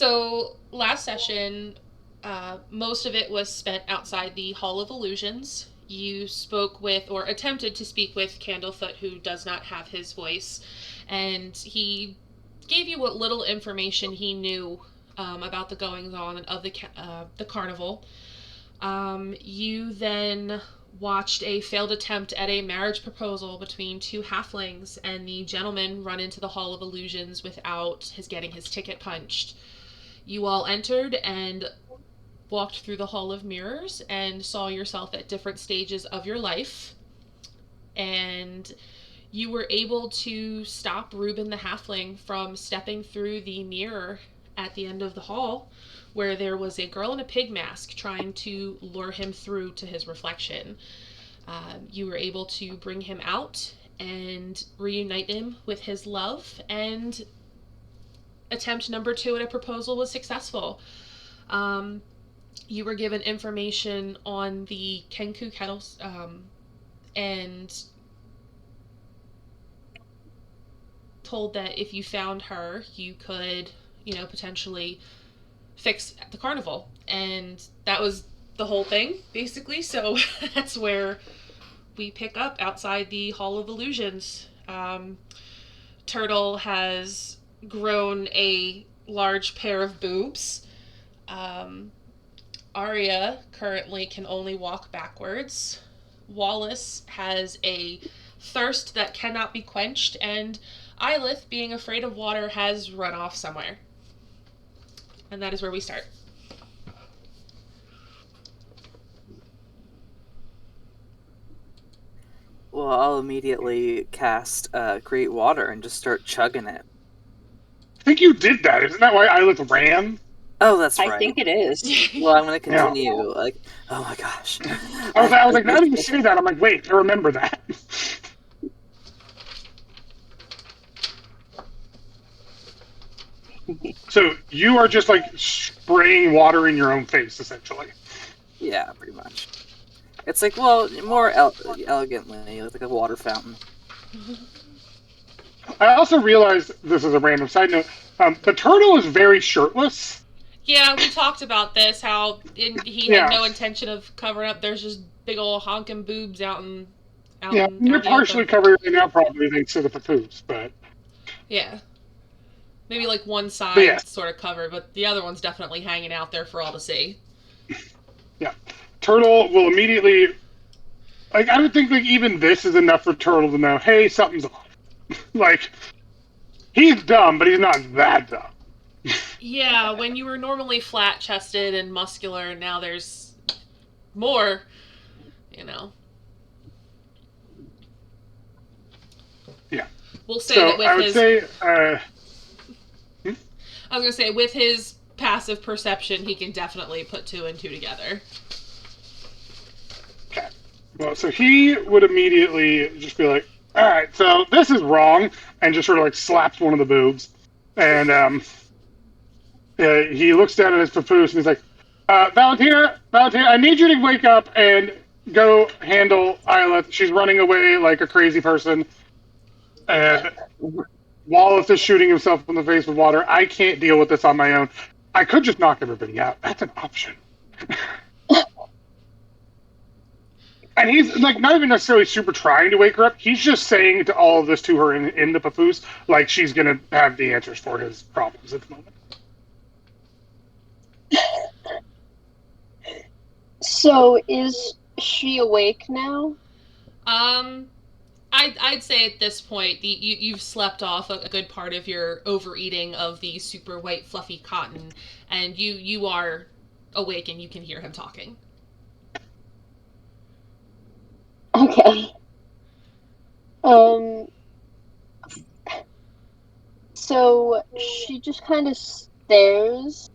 So last session, most of it was spent outside the Hall of Illusions. You spoke with, or attempted to speak with, Candlefoot, who does not have his voice, and he gave you what little information he knew about the goings on of the carnival. You then watched a failed attempt at a marriage proposal between two halflings, and the gentleman run into the Hall of Illusions without his getting his ticket punched. You all entered and walked through the Hall of Mirrors and saw yourself at different stages of your life. And you were able to stop Reuben the Halfling from stepping through the mirror at the end of the hall, where there was a girl in a pig mask trying to lure him through to his reflection. You were able to bring him out and reunite him with his love, and attempt number two at a proposal was successful. You were given information on the Kenku kettles, and told that if you found her, you could, potentially fix the carnival. And that was the whole thing, basically. So that's where we pick up outside the Hall of Illusions. Turtle has grown a large pair of boobs. Um, Arya currently can only walk backwards. Wallace has a thirst that cannot be quenched, and Eilith, being afraid of water, has run off somewhere. And that is where we start. Well, I'll immediately cast Create Water and just start chugging it. I think you did that. Isn't that why Eilith ran? Oh, that's right. I think it is. Well, I'm going to continue. Like, oh my gosh. I was like, now that you say that, I'm like, wait, I remember that. So you are just like spraying water in your own face, essentially. Yeah, pretty much. It's like, well, more elegantly, like a water fountain. I also realized, this is a random side note, the turtle is very shirtless. Yeah, we talked about this, how he had no intention of covering up. There's just big old honking boobs out you're partially covered right now, probably thanks to the papoose, but... Yeah. Maybe like one side sort of covered, but the other one's definitely hanging out there for all to see. Yeah. Turtle will immediately... Like, I don't think like even this is enough for Turtle to know, hey, something's off. Like, he's dumb, but he's not that dumb. Yeah, when you were normally flat-chested and muscular, now there's more, Yeah. We'll say that with I would say... I was going to say, with his passive perception, he can definitely put two and two together. Okay. Well, so he would immediately just be like, all right, so this is wrong, and just sort of like slaps one of the boobs. And he looks down at his papoose and he's like, Valentina, I need you to wake up and go handle Eilith. She's running away like a crazy person. And Wallace is shooting himself in the face with water. I can't deal with this on my own. I could just knock everybody out. That's an option. And he's like not even necessarily super trying to wake her up. He's just saying to all of this to her in the papoose, like she's going to have the answers for his problems at the moment. So is she awake now? I'd say at this point, you've slept off a good part of your overeating of the super white fluffy cotton, and you are awake and you can hear him talking. Okay. So she just kind of stares,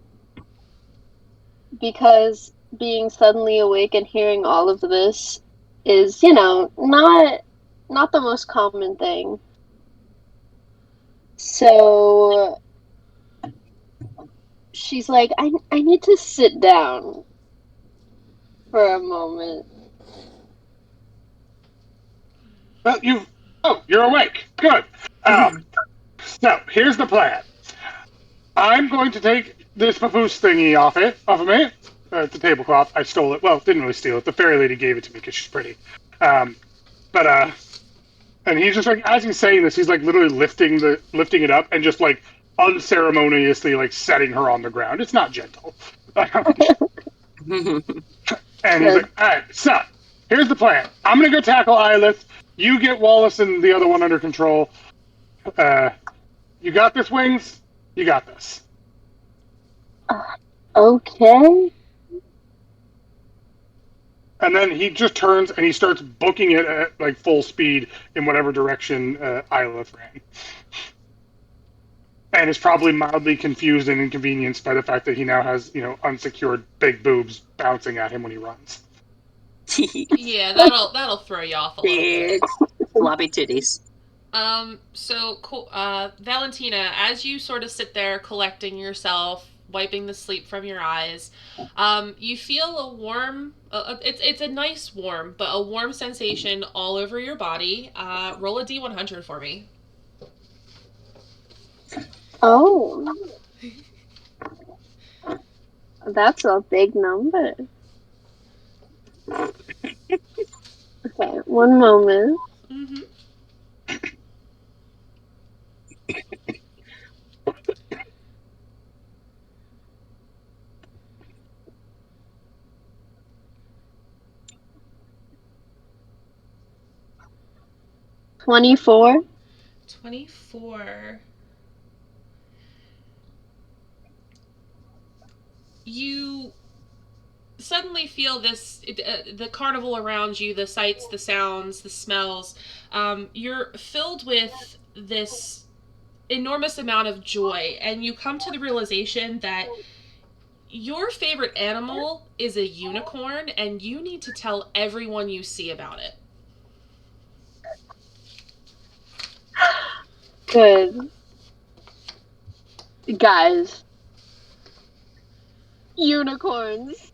because being suddenly awake and hearing all of this is, not the most common thing. So she's like, I need to sit down for a moment. Well, you're awake. Good. So here's the plan. I'm going to take this papoose thingy off of me. The tablecloth. I stole it. Well, didn't really steal it. The fairy lady gave it to me because she's pretty. But and he's just like, as he's saying this, he's like literally lifting it up and just like unceremoniously like setting her on the ground. It's not gentle. And he's like, all right, so here's the plan. I'm gonna go tackle Islet. You get Wallace and the other one under control. You got this, Wings? You got this. Okay. And then he just turns and he starts booking it at like full speed in whatever direction Islet ran. And is probably mildly confused and inconvenienced by the fact that he now has, unsecured big boobs bouncing at him when he runs. Yeah, that'll throw you off a little bit. Big floppy titties. So, Valentina, as you sort of sit there collecting yourself, wiping the sleep from your eyes, you feel a warm, it's a nice warm, but a warm sensation all over your body. Roll a D100 for me. Oh. That's a big number. Okay, one moment. Mm-hmm. $24. 24. You suddenly feel this, the carnival around you, the sights, the sounds, the smells. You're filled with this enormous amount of joy, and you come to the realization that your favorite animal is a unicorn, and you need to tell everyone you see about it. Good. Guys. Unicorns.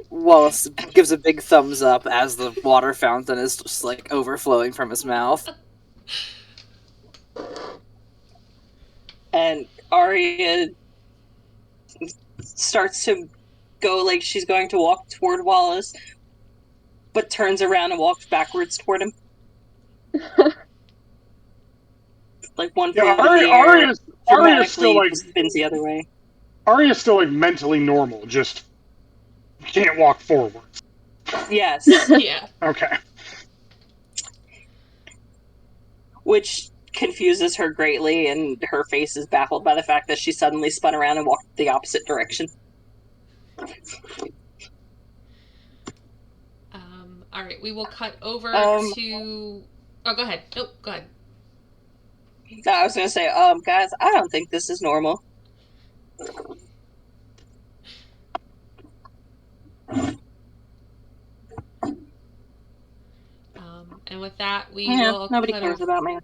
Wallace gives a big thumbs up as the water fountain is just like overflowing from his mouth. And Arya starts to go like she's going to walk toward Wallace, but turns around and walks backwards toward him. Like one foot in the air, Arya's still like spins the other way. Arya's still like mentally normal, just can't walk forwards. Yes. Yeah. Okay. Which confuses her greatly, and her face is baffled by the fact that she suddenly spun around and walked the opposite direction. All right, we will cut over to... Oh, go ahead. Nope, go ahead. I was going to say, guys, I don't think this is normal. And with that, we Yeah, will... nobody cares about me.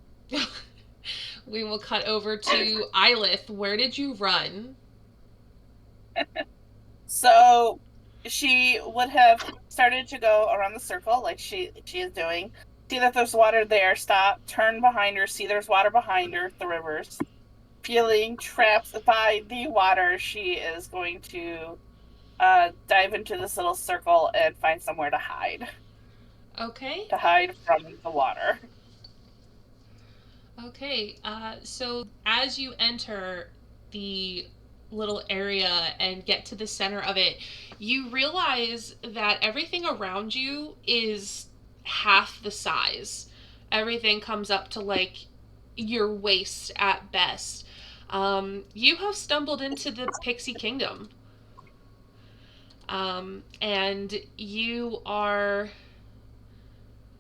We will cut over to Eilith. Where did you run? So she would have started to go around the circle like she is doing. See that there's water there, stop, turn behind her, see there's water behind her, the rivers. Feeling trapped by the water, she is going to dive into this little circle and find somewhere to hide. Okay. To hide from the water. Okay, so as you enter the little area and get to the center of it, you realize that everything around you is half the size. Everything comes up to like your waist at best. You have stumbled into the Pixie Kingdom. And you are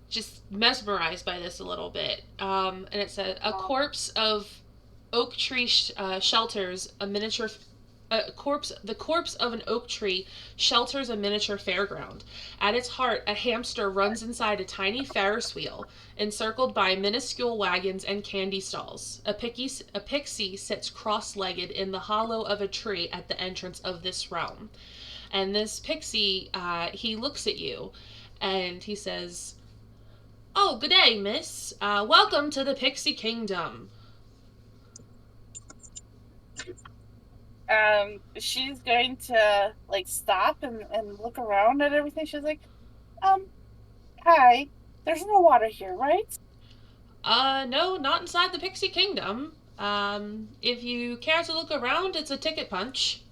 just mesmerized by this a little bit. And it said, a corpse of oak tree shelters a miniature... the corpse of an oak tree shelters a miniature fairground. At its heart, a hamster runs inside a tiny Ferris wheel, encircled by minuscule wagons and candy stalls. A pixie sits cross-legged in the hollow of a tree at the entrance of this realm. And this pixie, he looks at you, and he says, "Oh, good day, miss. Welcome to the Pixie Kingdom." She's going to like stop and look around at everything. She's like, hi. There's no water here, right? No, not inside the Pixie Kingdom. If you care to look around, it's a ticket punch.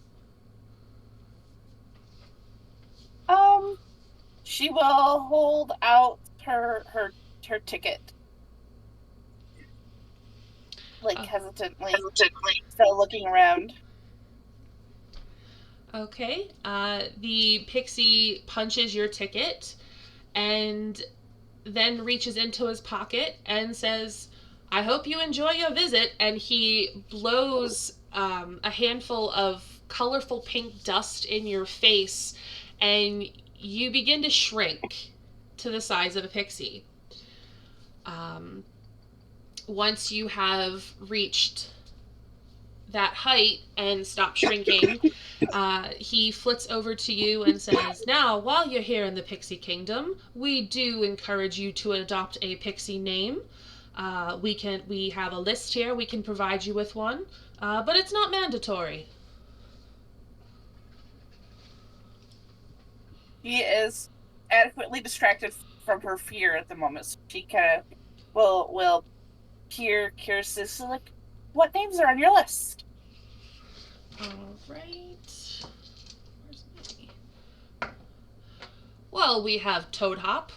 She will hold out her ticket. Like hesitantly, still looking around. Okay. The pixie punches your ticket and then reaches into his pocket and says, I hope you enjoy your visit. And he blows a handful of colorful pink dust in your face, and you begin to shrink to the size of a pixie. Once you have reached that height and stop shrinking, he flits over to you and says, now, while you're here in the Pixie Kingdom, we do encourage you to adopt a pixie name. We have a list here, we can provide you with one, but it's not mandatory. He is adequately distracted from her fear at the moment, so she kind of will hear this, like, what names are on your list? Alright. Where's my... Well, we have Toad Hop.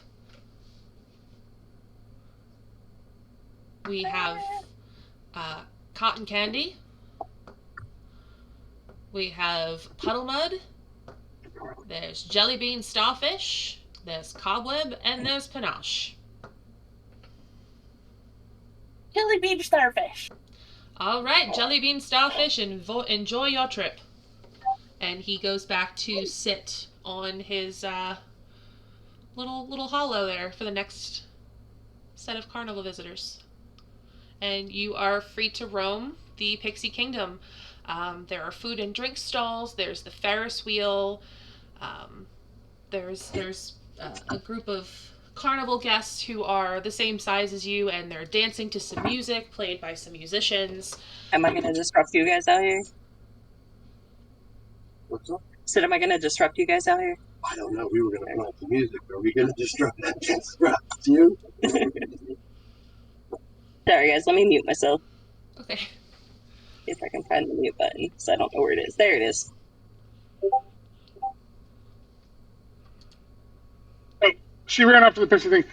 We have Cotton Candy. We have Puddle Mud. There's Jelly Bean Starfish. There's Cobweb, and there's Panache. Jelly Bean Starfish. All right, Jelly Bean Starfish, enjoy your trip. And he goes back to sit on his little hollow there for the next set of carnival visitors. And you are free to roam the Pixie Kingdom. There are food and drink stalls. There's the Ferris wheel. There's a group of carnival guests who are the same size as you, and they're dancing to some music played by some musicians. Am I going to disrupt you guys out here? What's up? Said, am I going to disrupt you guys out here? I don't know. We were going to play the music. Are we going to disrupt you? Sorry, guys. Let me mute myself. Okay. See if I can find the mute button, because I don't know where it is. There it is. She ran up to the pixie thing.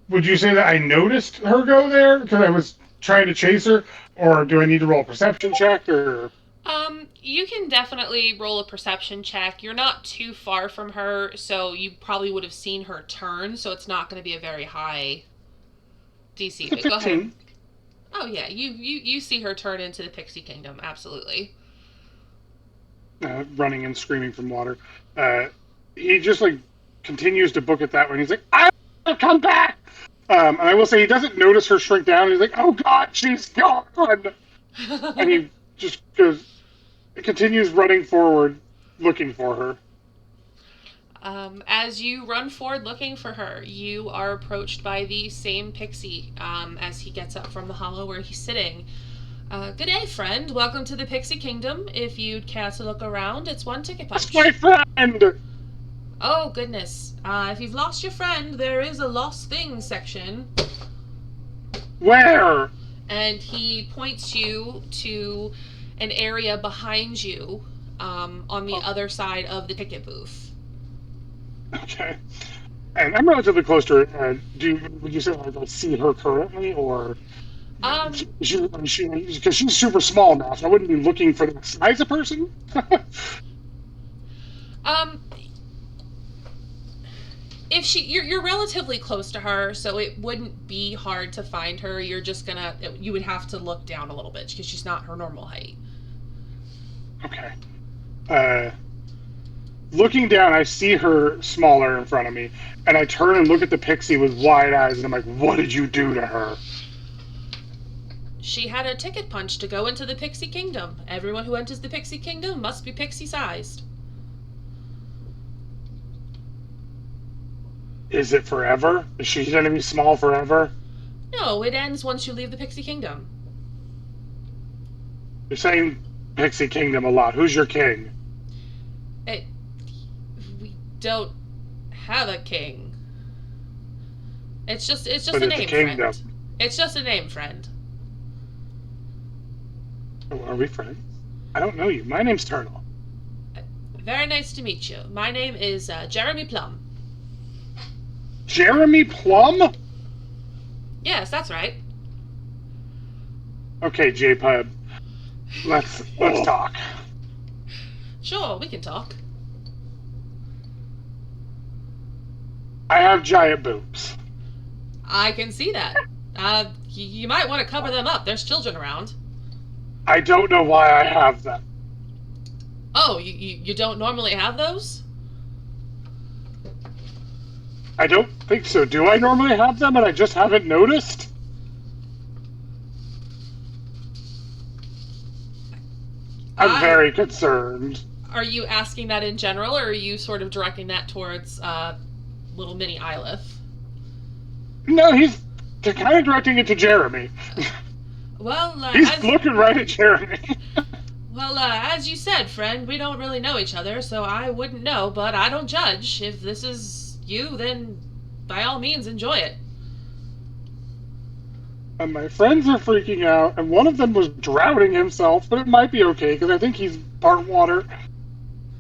Would you say that I noticed her go there because I was trying to chase her, or do I need to roll a perception check? Or You can definitely roll a perception check. You're not too far from her, so you probably would have seen her turn. So it's not going to be a very high DC. But go ahead. Oh yeah, you see her turn into the Pixie Kingdom. Absolutely. Running and screaming from water. He just like continues to book it that way. And he's like, "I'll come back." And I will say he doesn't notice her shrink down. He's like, "Oh God, she's gone!" And he just continues running forward, looking for her. As you run forward looking for her, you are approached by the same pixie as he gets up from the hollow where he's sitting. Good day, friend. Welcome to the Pixie Kingdom. If you'd care to look around, it's one ticket punch. That's my friend! Oh, goodness. If you've lost your friend, there is a lost things section. Where? And he points you to an area behind you on the other side of the ticket booth. Okay. And I'm relatively close to her. Would you say I see her currently, or because she's super small now, so I wouldn't be looking for that size of person? If you're relatively close to her, so it wouldn't be hard to find her. You would have to look down a little bit because she's not her normal height. Okay. Looking down, I see her smaller in front of me, and I turn and look at the pixie with wide eyes, and I'm like, "What did you do to her?" She had a ticket punch to go into the Pixie Kingdom. Everyone who enters the Pixie Kingdom must be pixie-sized. Is it forever? Is she going to be small forever? No, it ends once you leave the Pixie Kingdom. You're saying Pixie Kingdom a lot. Who's your king? We don't have a king. It's just But a it's a name, kingdom. friend. It's just a name, friend. Oh, are we friends? I don't know you. My name's Turtle. Very nice to meet you. My name is Jeremy Plum. Jeremy Plum? Yes, that's right. Okay, J-Pub. Let's talk. Sure, we can talk. I have giant boobs. I can see that. You might want to cover them up. There's children around. I don't know why I have them. Oh, you don't normally have those? I don't think so. Do I normally have them and I just haven't noticed? I'm very concerned. Are you asking that in general, or are you sort of directing that towards little mini Ilith? No, he's kind of directing it to Jeremy. Well, He's looking right at Jeremy. Well, as you said, friend, we don't really know each other, so I wouldn't know, but I don't judge. If this is you, then by all means, enjoy it. And my friends are freaking out, and one of them was drowning himself, but it might be okay, because I think he's part water.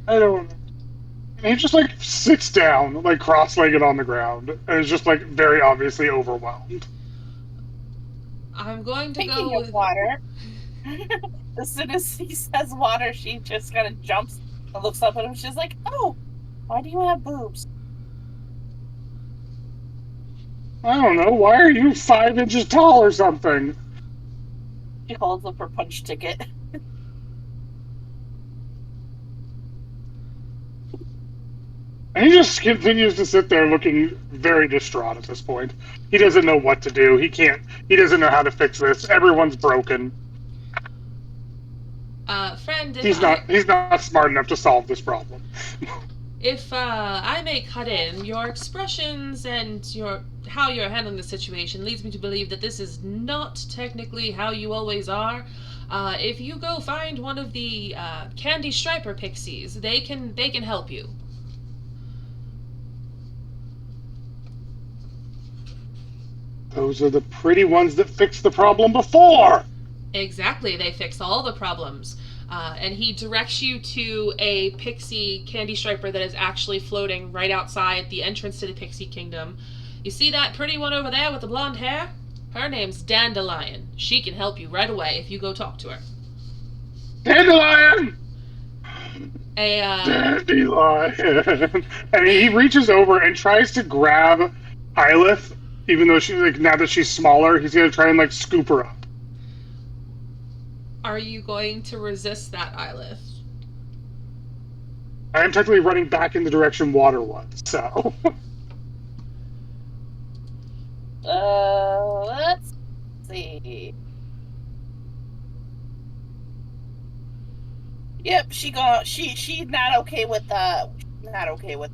I don't know. And he just, like, sits down, like, cross-legged on the ground, and is just, like, very obviously overwhelmed. I'm going to Speaking go of with... water, as soon as he says water, she just kind of jumps and looks up at him. She's like, "Oh, why do you have boobs?" I don't know, why are you 5 inches tall or something? She holds up her punch ticket. And he just continues to sit there looking very distraught at this point. He doesn't know what to do. He doesn't know how to fix this. Everyone's broken. Friend, He's not smart enough to solve this problem. If I may cut in, your expressions and how you're handling the situation leads me to believe that this is not technically how you always are. If you go find one of the Candy Striper pixies, they can help you. Those are the pretty ones that fixed the problem before! Exactly, they fix all the problems. And he directs you to a pixie Candy Striper that is actually floating right outside the entrance to the Pixie Kingdom. You see that pretty one over there with the blonde hair? Her name's Dandelion. She can help you right away if you go talk to her. Dandelion! Dandelion! And he reaches over and tries to grab Ilith, even though she's like, now that she's smaller, he's gonna try and like scoop her up. Are you going to resist that, Ilith? I am technically running back in the direction water was, so. Let's see. Yep, she's not okay with the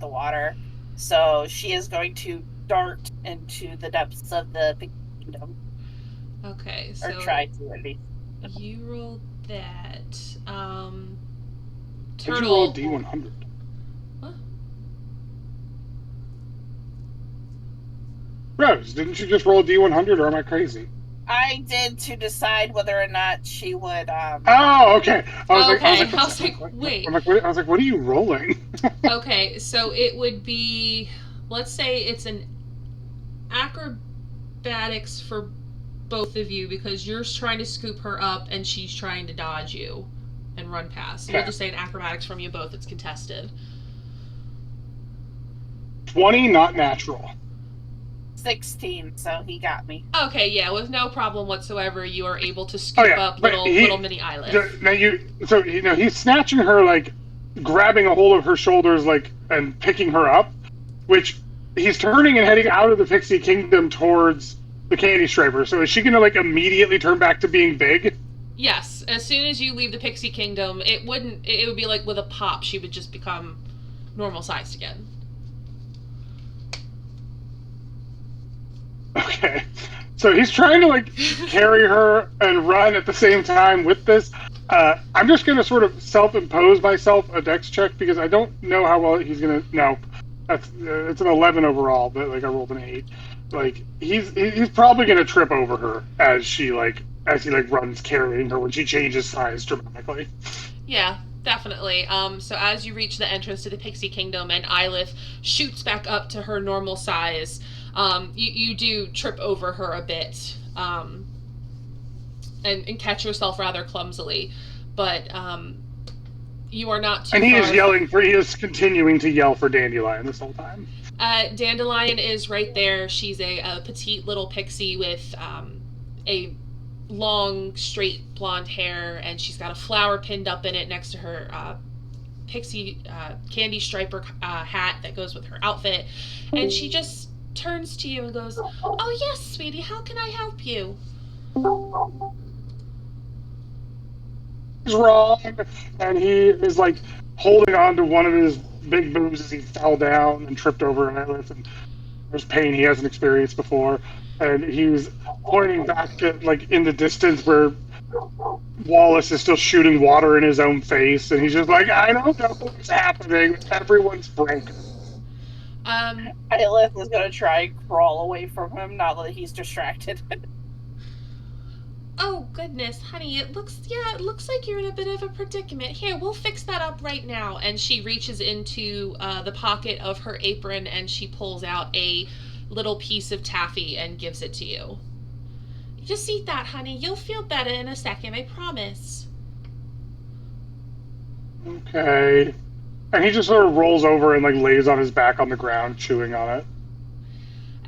water, so she is going to dart into the depths of the kingdom. Okay, so Or try to at least. you rolled that. Did you Turtle. roll D100? What? Rose, didn't you just roll a D100, or am I crazy? I did to decide whether or not she would. Oh, okay. I was like, wait. I was like, what are you rolling? Okay, so it would be, let's say it's an acrobatics for both of you because you're trying to scoop her up and she's trying to dodge you and run past. So we'll just say an acrobatics from you both. It's contested. 20, not natural. 16, so he got me. Okay, yeah, with no problem whatsoever, you are able to scoop up little mini Islet. Now he's snatching her, like, grabbing a hold of her shoulders, like, and picking her up, which he's turning and heading out of the Pixie Kingdom towards the Candy Striper. So is she gonna, like, immediately turn back to being big? Yes, as soon as you leave the Pixie Kingdom, it would be like with a pop, she would just become normal sized again. Okay. So he's trying to like carry her and run at the same time with this. I'm just gonna sort of self-impose myself a dex check because I don't know how well he's gonna. No, that's it's an 11 overall, but like I rolled an 8. Like he's probably gonna trip over her as he runs carrying her when she changes size dramatically. Yeah, definitely. So as you reach the entrance to the Pixie Kingdom and Ylith shoots back up to her normal size, you do trip over her a bit, and catch yourself rather clumsily, but you are not too And he far. is continuing to yell for Dandelion this whole time. Dandelion is right there. She's a petite little pixie with a long, straight blonde hair, and she's got a flower pinned up in it next to her pixie candy striper hat that goes with her outfit. And she just turns to you and goes, "Oh yes, sweetie, how can I help you?" He's wrong, and he is like holding on to one of his big boobs as he fell down and tripped over Ylith, and there's pain he hasn't experienced before. And he's pointing back at like in the distance where Wallace is still shooting water in his own face, and he's just like, I don't know what's happening. Everyone's broken. Ylith is gonna try and crawl away from him now that he's distracted. Oh goodness, honey, it looks like you're in a bit of a predicament. Here, we'll fix that up right now. And she reaches into the pocket of her apron and she pulls out a little piece of taffy and gives it to you. Just eat that, honey. You'll feel better in a second, I promise. Okay. And he just sort of rolls over and like lays on his back on the ground, chewing on it.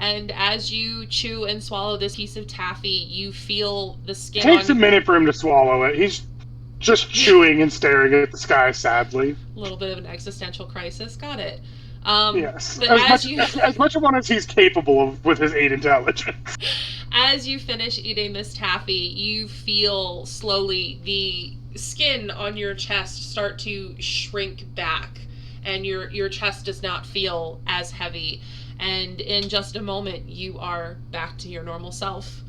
And as you chew and swallow this piece of taffy, you feel the skin It takes on... a minute for him to swallow it. He's just chewing and staring at the sky sadly. A little bit of an existential crisis. Got it. Yes. But As much of one as he's capable of with his 8 intelligence. As you finish eating this taffy, you feel slowly the skin on your chest start to shrink back, and your chest does not feel as heavy. And in just a moment, you are back to your normal self.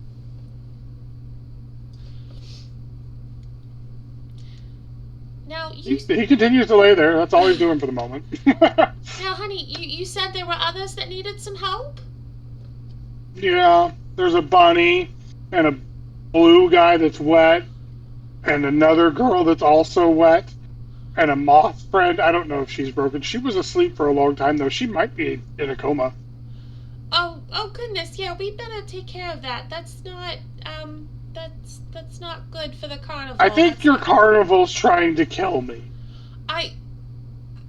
Now, He continues to lay there. That's all he's doing for the moment. now, honey, you said there were others that needed some help? Yeah, there's a bunny and a blue guy that's wet and another girl that's also wet and a moth friend. I don't know if she's broken. She was asleep for a long time, though. She might be in a coma. Oh goodness, yeah, we better take care of that. That's not good for the carnival. I think your carnival's trying to kill me.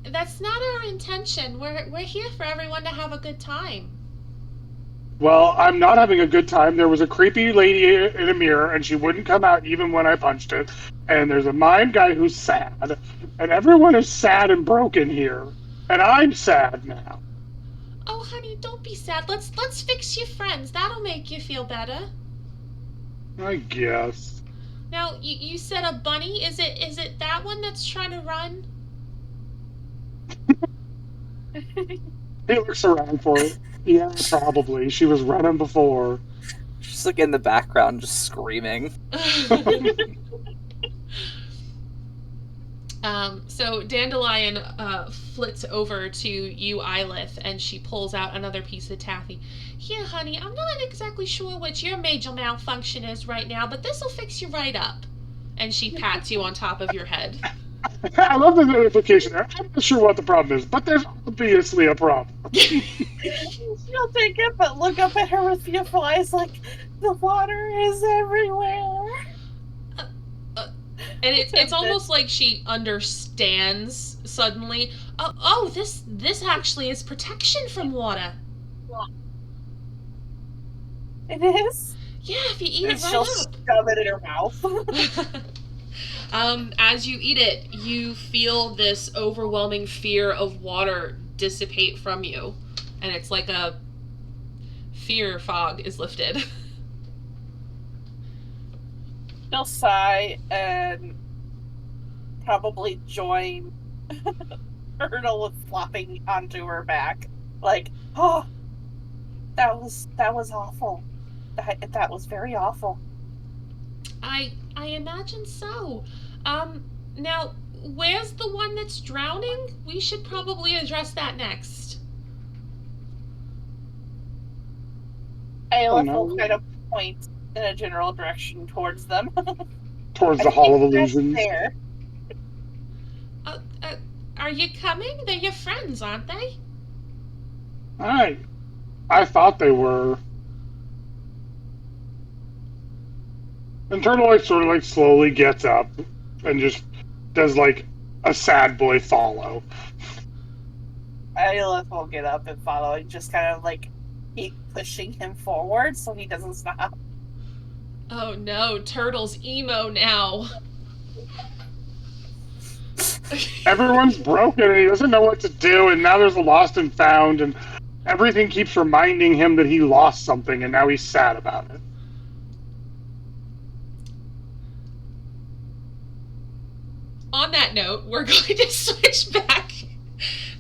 That's not our intention. We're here for everyone to have a good time. Well, I'm not having a good time. There was a creepy lady in a mirror, and she wouldn't come out even when I punched it. And there's a mime guy who's sad. And everyone is sad and broken here. And I'm sad now. Oh, honey, don't be sad. Let's fix your friends. That'll make you feel better. I guess. Now, you said a bunny? Is it that one that's trying to run? He looks around for it. Yeah, probably. She was running before. She's like in the background, just screaming. So Dandelion flits over to you, Ylith, and she pulls out another piece of taffy. Here, honey, I'm not exactly sure what your major malfunction is right now, but this'll fix you right up. And she pats you on top of your head. I love the notification there. I'm not sure what the problem is, but there's obviously a problem. She'll take it, but look up at her with fearful eyes like, the water is everywhere. And it's almost like she understands suddenly. Oh, this actually is protection from water. It is? Yeah, if you eat And it right she'll up. shove it in her mouth. As you eat it, you feel this overwhelming fear of water dissipate from you. And it's like a fear fog is lifted. She'll sigh and probably join Turtle with flopping onto her back. Like, oh, That was awful. That was very awful. I imagine so. Now, where's the one that's drowning? We should probably address that next. Aelith no. will kind of point in a general direction towards them. Towards I the Hall of think that's Illusions. there. Are you coming? They're your friends, aren't they? I thought they were. And Turtle like sort of like slowly gets up and just does like a sad boy follow. Aelith will get up and follow and just kind of like keep pushing him forward so he doesn't stop. Oh no, Turtle's emo now. Everyone's broken and he doesn't know what to do, and now there's a lost and found, and everything keeps reminding him that he lost something, and now he's sad about it. On that note, we're going to switch back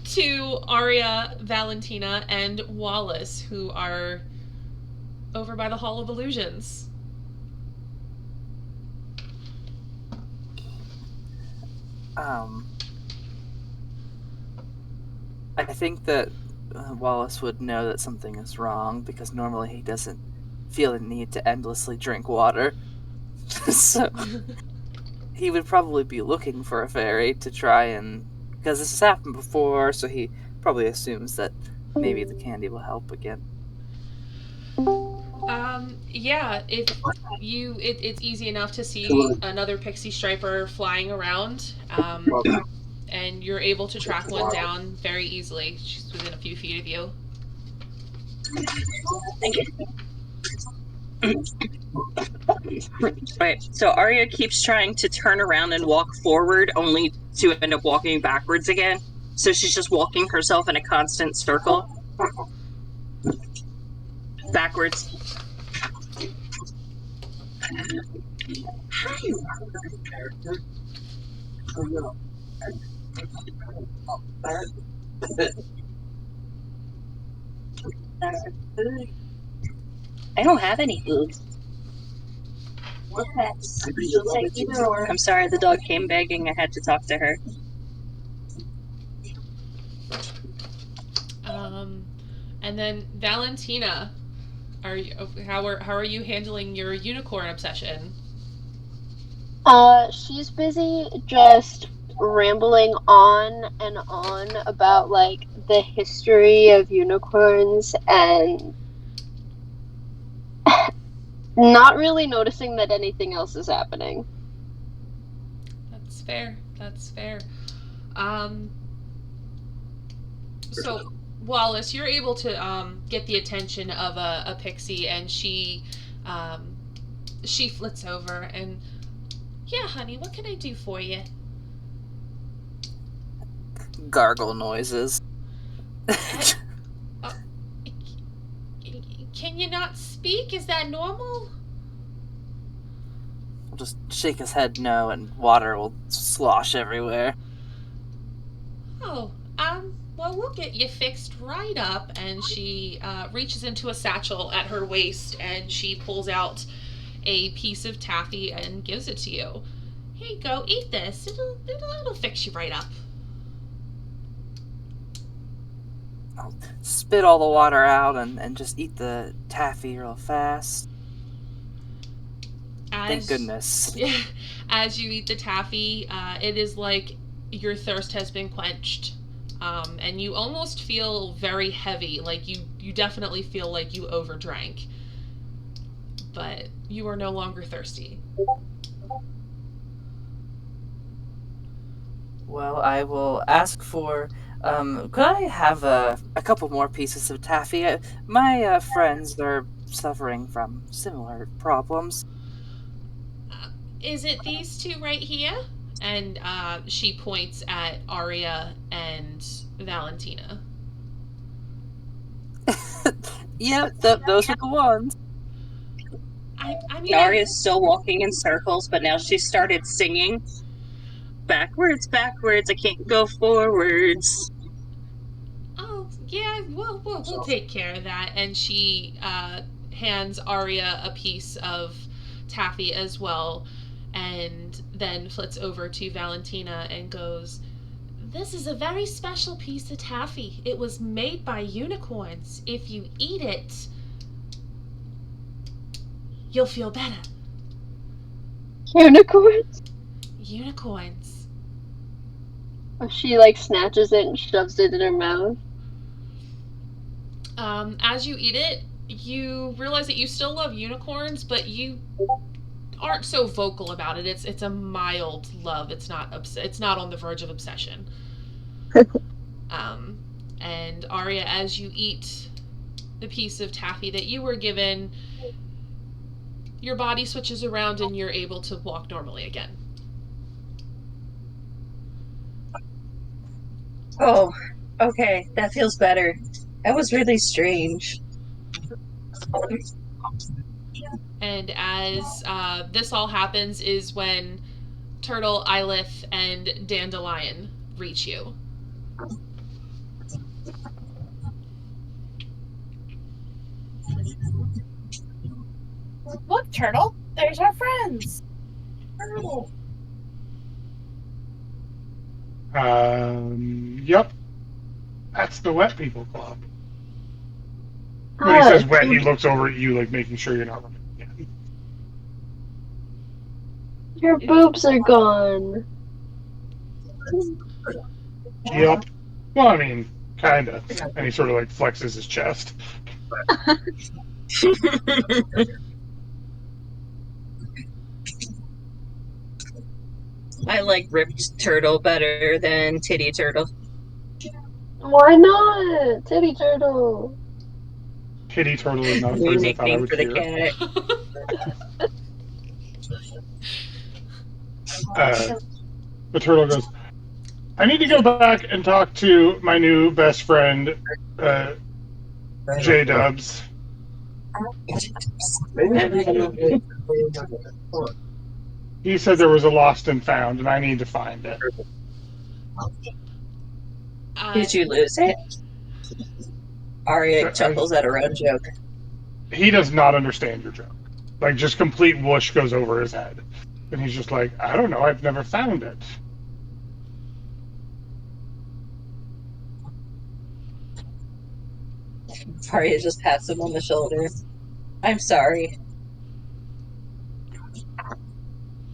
to Arya, Valentina, and Wallace, who are over by the Hall of Illusions. I think that Wallace would know that something is wrong because normally he doesn't feel the need to endlessly drink water. So he would probably be looking for a fairy to try and... Because this has happened before, so he probably assumes that maybe the candy will help again. Yeah, it's easy enough to see another pixie striper flying around, and you're able to track one down very easily. She's within a few feet of you. Thank you. Right, so Arya keeps trying to turn around and walk forward, only to end up walking backwards again. So she's just walking herself in a constant circle. Backwards. I don't have any food. I'm sorry, the dog came begging. I had to talk to her. And then Valentina, how are you handling your unicorn obsession? She's busy just rambling on and on about like the history of unicorns and not really noticing that anything else is happening. That's fair. So Wallace, you're able to get the attention of a pixie, and she flits over and, yeah, honey, what can I do for you? Gargle noises. Can you not speak? Is that normal? He'll just shake his head no, and water will slosh everywhere. Oh, well, we'll get you fixed right up. And she reaches into a satchel at her waist, and she pulls out a piece of taffy and gives it to you. Here you go, eat this. It'll fix you right up. I'll spit all the water out and just eat the taffy real fast. Thank goodness. As you eat the taffy, it is like your thirst has been quenched. And you almost feel very heavy, like you definitely feel like you overdrank. But you are no longer thirsty. Well, I will ask for... could I have a couple more pieces of taffy? My friends are suffering from similar problems. Is it these two right here? And she points at Arya and Valentina. Yeah, those are the ones. I mean, Arya's still walking in circles, but now she started singing. Backwards, I can't go forwards. Oh, Yeah, we'll take care of that. And she hands Arya a piece of taffy as well, and then flits over to Valentina and goes, "This is a very special piece of taffy. It was made by unicorns. If you eat it, you'll feel better." Unicorns? Unicorns. She like snatches it and shoves it in her mouth. As you eat it, you realize that you still love unicorns, but you aren't so vocal about it. It's a mild love. It's not on the verge of obsession. And Arya, as you eat the piece of taffy that you were given, your body switches around and you're able to walk normally again. Oh, okay. That feels better. That was really strange. And as this all happens is when Turtle, Eilith, and Dandelion reach you. Look, Turtle, there's our friends. Yep. That's the Wet People Club. When he says wet, he looks over at you, like making sure you're not looking again. Your boobs are gone. Yep. Well, I mean, kinda. And he sort of like flexes his chest. I like Ripped Turtle better than Titty Turtle. Why not? Titty turtle. Kitty Turtle is not a New phrase I thought I nickname would for the hear. cat. The turtle goes, I need to go back and talk to my new best friend, J-Dubs. He said there was a lost and found, and I need to find it. Did you lose it? Arya chuckles at her own joke. He does not understand your joke. Like, just complete whoosh goes over his head. And he's just like, I don't know, I've never found it. Arya just pats him on the shoulder. I'm sorry.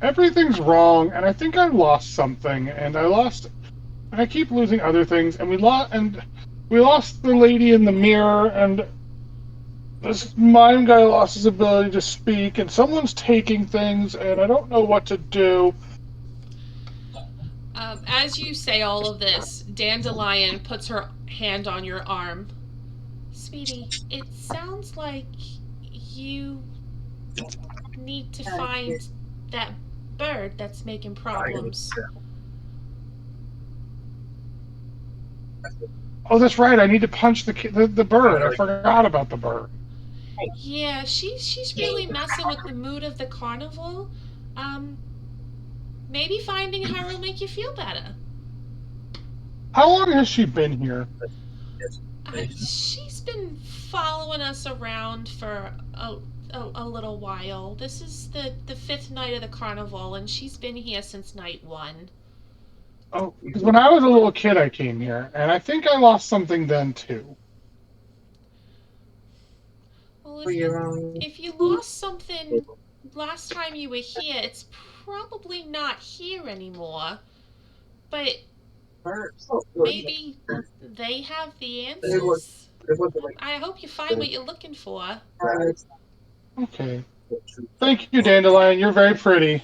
Everything's wrong, and I think I lost something, and I keep losing other things, and we lost the lady in the mirror, and this mime guy lost his ability to speak, and someone's taking things, and I don't know what to do. As you say all of this, Dandelion puts her hand on your arm. Sweetie, it sounds like you need to find that bird that's making problems. Oh, that's right, I need to punch the bird. I forgot about the bird. Yeah, she's really messing with the mood of the carnival. Maybe finding her will make you feel better. How long has she been here? She's been following us around for a little while. This is the fifth night of the carnival, and she's been here since night 1. Oh, because when I was a little kid, I came here, and I think I lost something then too. Well, if you lost something last time you were here, it's probably not here anymore. But maybe they have the answers. I hope you find what you're looking for. Okay. Thank you, Dandelion. You're very pretty.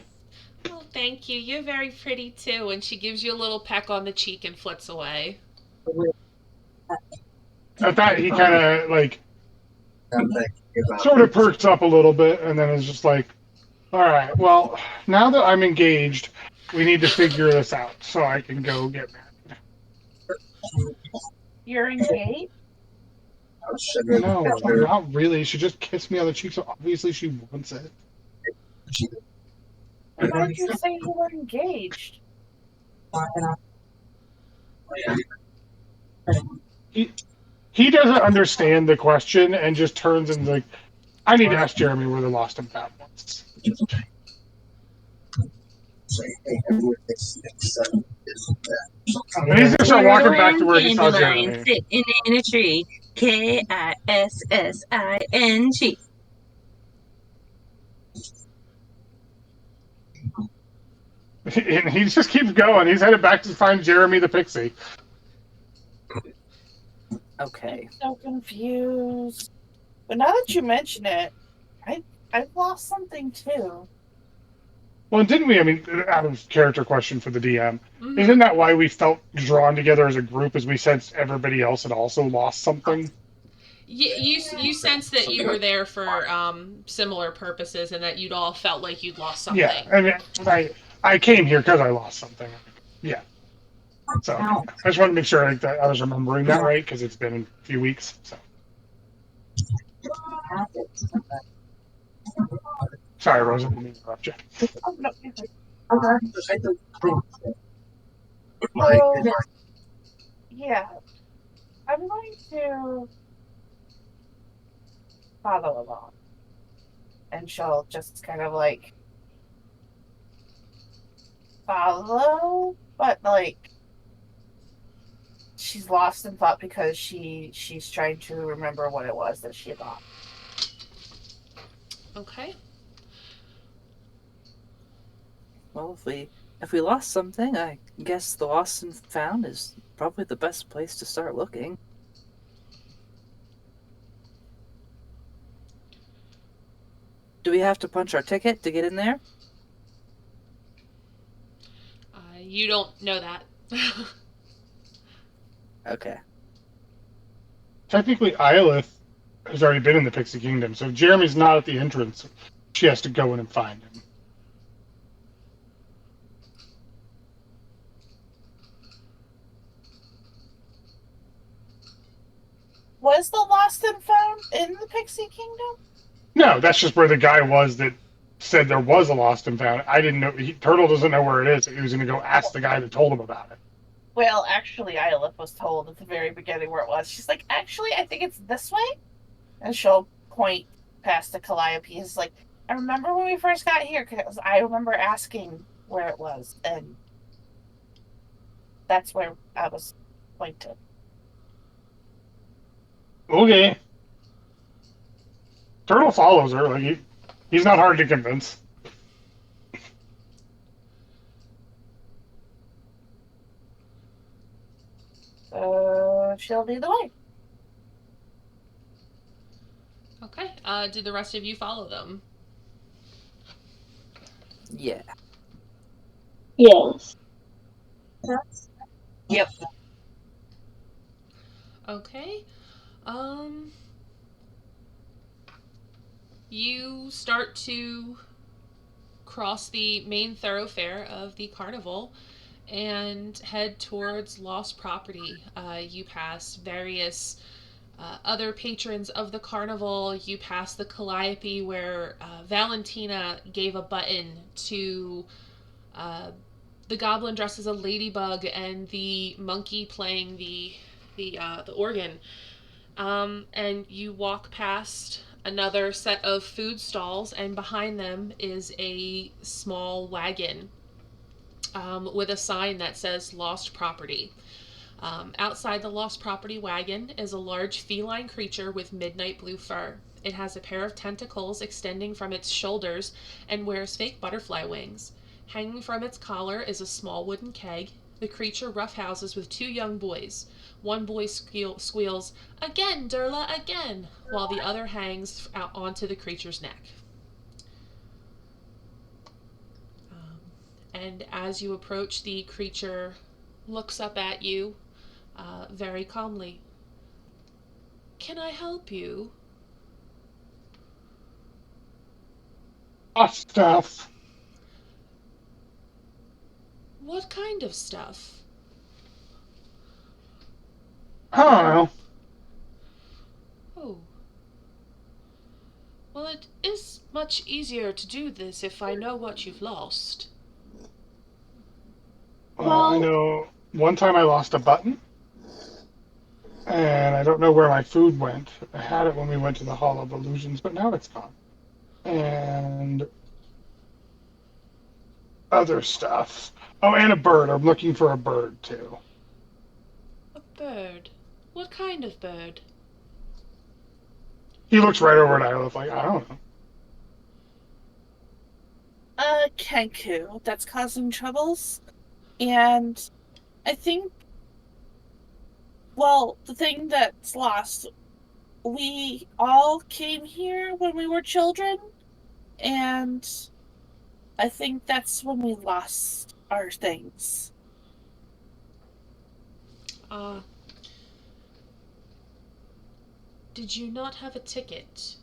Oh, thank you. You're very pretty too. And she gives you a little peck on the cheek and flits away. At that, he kind of like sort of perks up a little bit, and then is just like, all right, well, now that I'm engaged, we need to figure this out so I can go get married. You're engaged? No, not really. She just kissed me on the cheek, so obviously she wants it. Why did you say you were engaged? he doesn't understand the question and just turns and like, I need to ask Jeremy where the lost and found was. And he's gonna start walking back to where he saw Jeremy. Sitting in a tree. Kissing. And he just keeps going. He's headed back to find Jeremy the pixie. Okay. I'm so confused. But now that you mention it, I've lost something too. Well, didn't we? I mean, out of character question for the DM, Mhm. isn't that why we felt drawn together as a group? As we sensed everybody else had also lost something. You sense that you were there for similar purposes, and that you'd all felt like you'd lost something. Yeah, I mean, I came here because I lost something. Yeah. So I just want to make sure that I was remembering that right because it's been a few weeks. So. Sorry, Rose, I didn't mean to interrupt you. Oh, no. My So, yeah. I'm going to follow along. And she'll just kind of like follow, but like she's lost in thought because she's trying to remember what it was that she lost. Okay. Well, if we lost something, I guess the lost and found is probably the best place to start looking. Do we have to punch our ticket to get in there? You don't know that. Okay. Technically, Iolith has already been in the Pixie Kingdom, so if Jeremy's not at the entrance, she has to go in and find him. Was the lost and found in the Pixie Kingdom? No, that's just where the guy was that said there was a lost and found. I didn't know. Turtle doesn't know where it is. He was going to go ask the guy that told him about it. Well, actually, Iolith was told at the very beginning where it was. She's like, actually, I think it's this way. And she'll point past the Calliope. It's like, I remember when we first got here, because I remember asking where it was. And that's where I was pointed. Okay. Turtle follows her. Like he's not hard to convince. So she'll lead the way. Okay. Did the rest of you follow them? Yeah. Yes. Yep. Okay. You start to cross the main thoroughfare of the carnival and head towards Lost Property. You pass various other patrons of the carnival. You pass the Calliope where Valentina gave a button to the goblin dressed as a ladybug and the monkey playing the organ. And you walk past another set of food stalls, and behind them is a small wagon with a sign that says Lost Property. Outside the Lost Property wagon is a large feline creature with midnight blue fur. It has a pair of tentacles extending from its shoulders and wears fake butterfly wings. Hanging from its collar is a small wooden keg. The creature roughhouses with two young boys. One boy squeals, "Again, Durla, again," while the other hangs out onto the creature's neck. And as you approach, the creature looks up at you very calmly. "Can I help you?" Stuff. "What kind of stuff?" I don't know. "Oh. Well, it is much easier to do this if I know what you've lost." I know one time I lost a button. And I don't know where my food went. I had it when we went to the Hall of Illusions, but now it's gone. And other stuff. Oh, and a bird. I'm looking for a bird, too. A bird. What kind of bird? He looks right over at Isla like, I don't know. Kenku. That's causing troubles. And I think, well, the thing that's lost, we all came here when we were children, and I think that's when we lost our things. Did you not have a ticket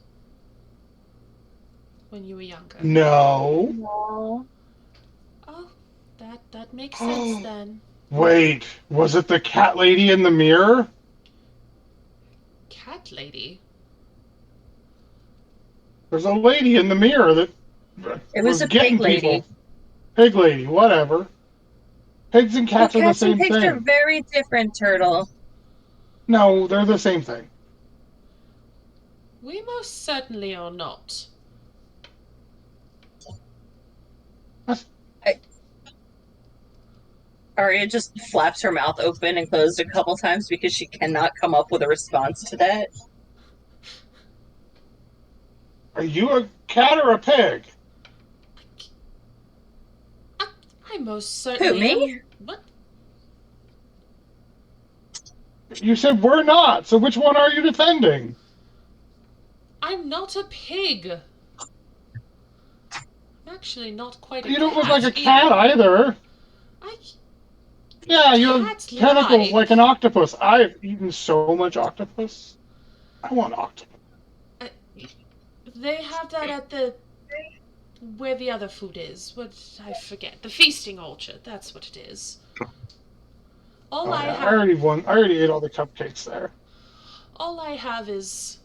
when you were younger? No. No. Oh, that makes sense then. Wait, was it the cat lady in the mirror? Cat lady? There's a lady in the mirror that It was a getting pig lady. people. Pig lady, whatever. Pigs and cats Well, are the cats and same pigs thing. are very different, Turtle. No, they're the same thing. We most certainly are not. Arya just flaps her mouth open and closed a couple times because she cannot come up with a response to that. Are you a cat or a pig? I most certainly me? am. What? You said we're not, so which one are you defending? I'm not a pig. I'm actually not quite a You cat. don't look like a either. cat either. Yeah, you have Cats tentacles lie. like an octopus. I've eaten so much octopus. I want octopus. They have that at the where the other food is. What I forget. The feasting orchard. That's what it is. All I I have. already ate all the cupcakes there. All I have is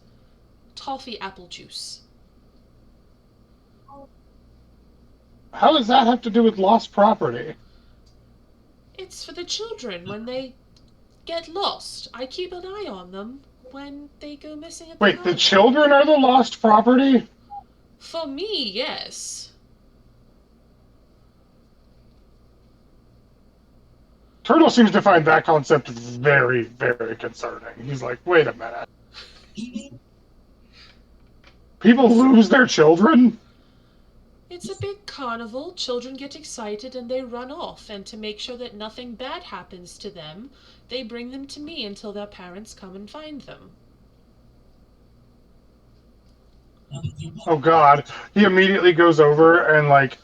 toffee apple juice. How does that have to do with lost property? It's for the children when they get lost. I keep an eye on them when they go missing at the Wait, the carnival. children are the lost property? For me, yes. Turtle seems to find that concept very, very concerning. He's like, wait a minute. People lose their children? It's a big carnival. Children get excited and they run off. And to make sure that nothing bad happens to them, they bring them to me until their parents come and find them. Oh god. He immediately goes over and like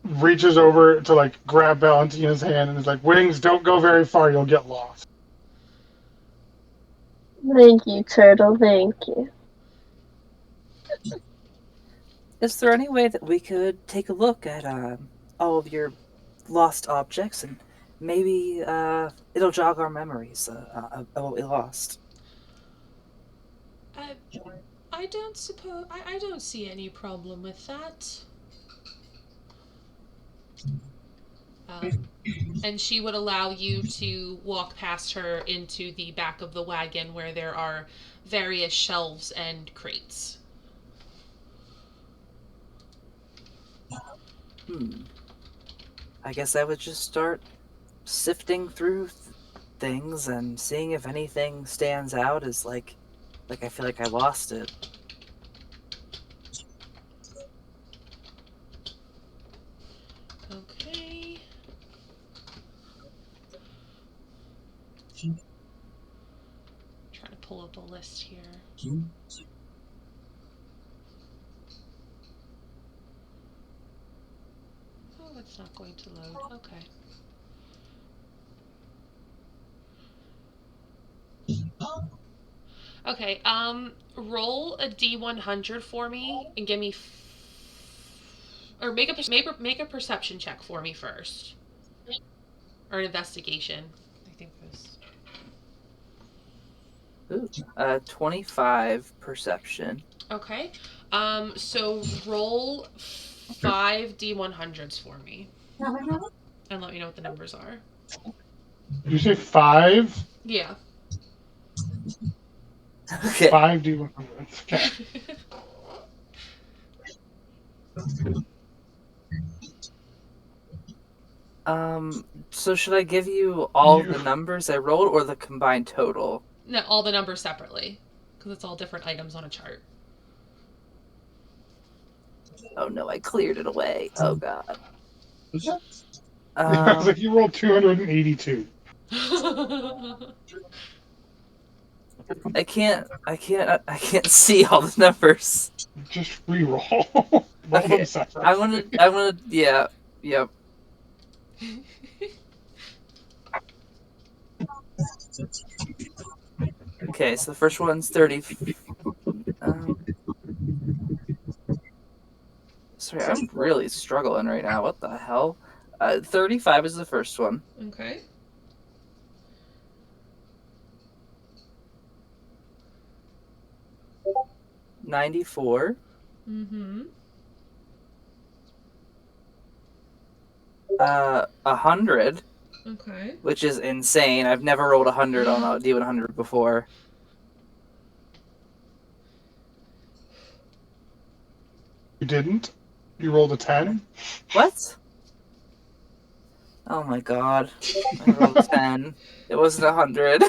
reaches over to like grab Valentina's hand and is like, Wings, don't go very far, you'll get lost. Thank you, Turtle. Thank you. Is there any way that we could take a look at all of your lost objects and maybe it'll jog our memories of what we lost? I don't suppose... I don't see any problem with that. And she would allow you to walk past her into the back of the wagon where there are various shelves and crates. I guess I would just start sifting through things and seeing if anything stands out as like I feel like I lost it. Okay. Trying to pull up a list here. Oh, it's not going to load. Okay. Okay, roll a D100 for me and give me or make a perception check for me first. Or an investigation. I think this. Ooh, 25 perception. Okay. So roll 5 D100s for me. And let me know what the numbers are. You say 5? Yeah. Okay. 5d100s. Okay. So should I give you all the numbers I rolled or the combined total? No, all the numbers separately, because it's all different items on a chart. Oh no, I cleared it away. Oh god. Yeah, I was like, you rolled 282. I can't see all the numbers. Just re-roll. Roll Okay, them separately. I'm gonna, yeah, yep. Okay, so the first one's 30. Sorry, I'm really struggling right now. What the hell? 35 is the first one. Okay. $94. Mm-hmm. 100, Okay. which is insane. I've never rolled 100 on a D100 before. You didn't? You rolled a 10? What? Oh my god. I rolled 10. It wasn't 100.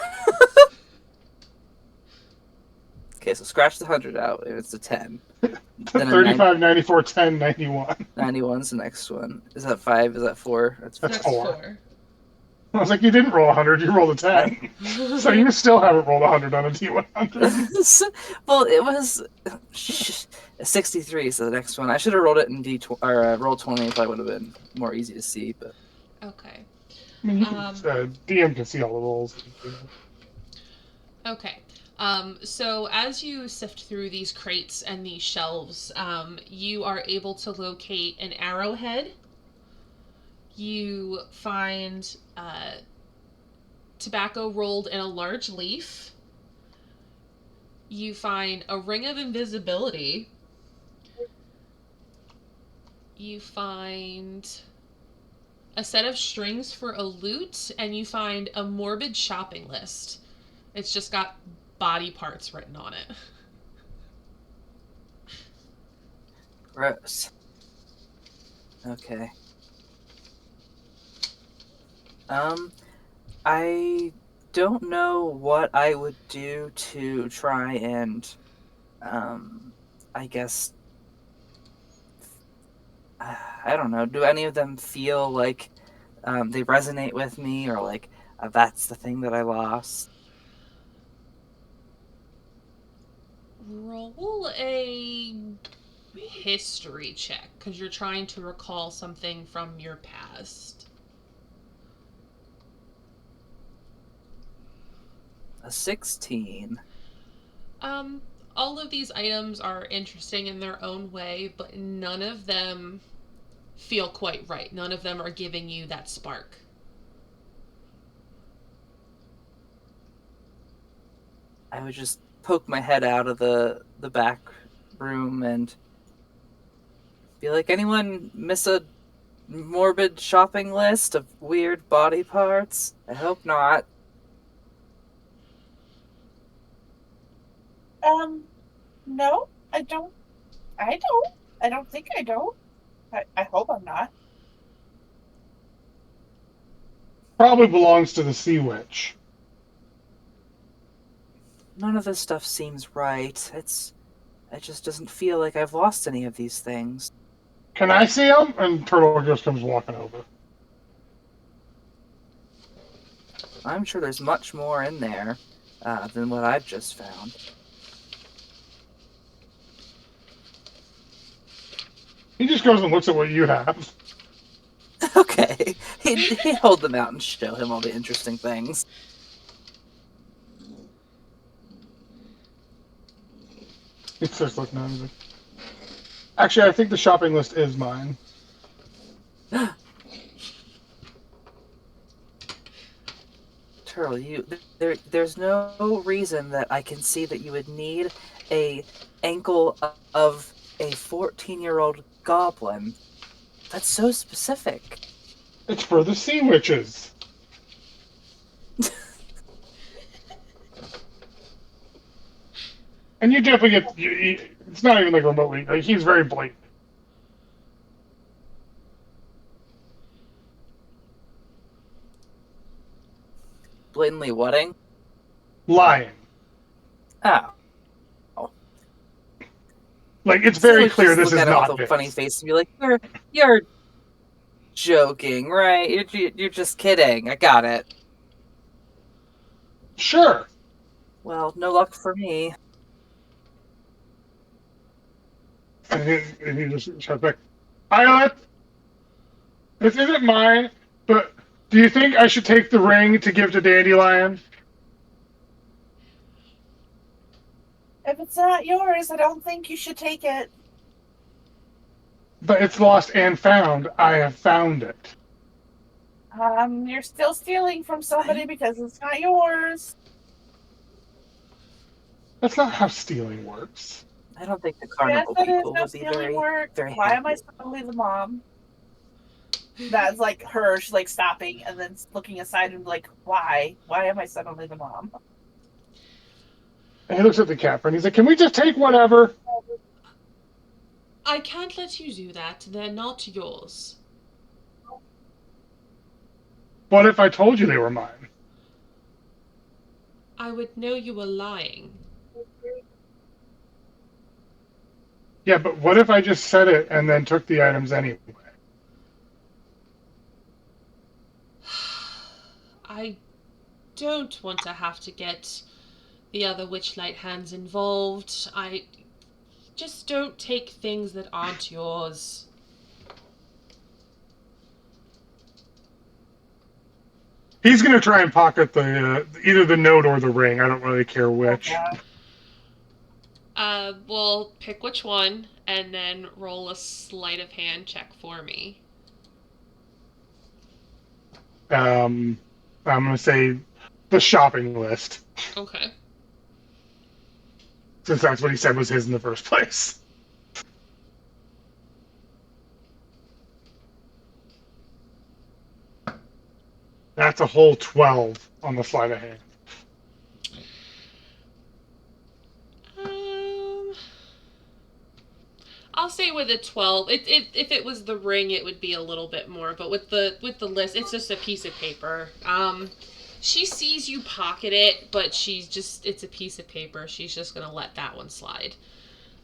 Okay, so scratch the 100 out. It's a 10. Then a 35, 94, 10, 91. 91's the next one. Is that 5? Is that 4? That's That's 4. I was like, you didn't roll 100, you rolled a 10. So you still haven't rolled 100 on a D100. Well, it was 63, so the next one. I should have rolled it in roll 20 if I would have been more easy to see, but... Okay. I mean, DM can see all the rolls. Okay. So as you sift through these crates and these shelves, you are able to locate an arrowhead. You find tobacco rolled in a large leaf. You find a ring of invisibility. You find a set of strings for a lute, and you find a morbid shopping list. It's just got body parts written on it. Gross. Okay. I don't know what I would do to try and, I guess, I don't know, do any of them feel like they resonate with me, or like that's the thing that I lost? Roll a history check, because you're trying to recall something from your past. A 16. All of these items are interesting in their own way, but none of them feel quite right. None of them are giving you that spark. I would just poke my head out of the back room and be like, anyone miss a morbid shopping list of weird body parts? I hope not. No, I don't. I don't think I don't. I hope I'm not. Probably belongs to the Sea Witch. None of this stuff seems right. It just doesn't feel like I've lost any of these things. Can I see him? And Turtle just comes walking over. I'm sure there's much more in there than what I've just found. He just goes and looks at what you have. Okay. He'd hold them out and show him all the interesting things. He starts looking at him. Actually, I think the shopping list is mine. Turtle, there's no reason that I can see that you would need a ankle of a 14-year-old goblin. That's so specific. It's for the Sea Witches. And you definitely get. It's not even like remotely. Like, he's very blatant. Blatantly whatting? Lying. Oh. Like, it's So very just clear this look is at him not with a Vince. funny face and be like, you're joking, right? You're just kidding. I got it. Sure. Well, no luck for me. And he just shouts back, Islet, this isn't mine, but do you think I should take the ring to give to Dandelion? If it's not yours, I don't think you should take it. But it's lost and found. I have found it. You're still stealing from somebody because it's not yours. That's not how stealing works. I don't think the Yes, carnival that is people how would be stealing very, works. very Why am I happy. suddenly the mom? That's like her. She's like stopping and then looking aside and like, why? Why am I suddenly the mom? And he looks at the capper and he's like, can we just take whatever? I can't let you do that. They're not yours. What if I told you they were mine? I would know you were lying. Yeah, but what if I just said it and then took the items anyway? I don't want to have to get the other Witchlight hands involved. I just don't take things that aren't yours. He's going to try and pocket the either the note or the ring. I don't really care which. Well, pick which one, and then roll a sleight of hand check for me. I'm going to say the shopping list, Okay. since that's what he said was his in the first place. That's a whole 12 on the sleight of hand. I'll say with a 12. If it was the ring, it would be a little bit more, but with the list, it's just a piece of paper. She sees you pocket it, but it's a piece of paper. She's just gonna let that one slide.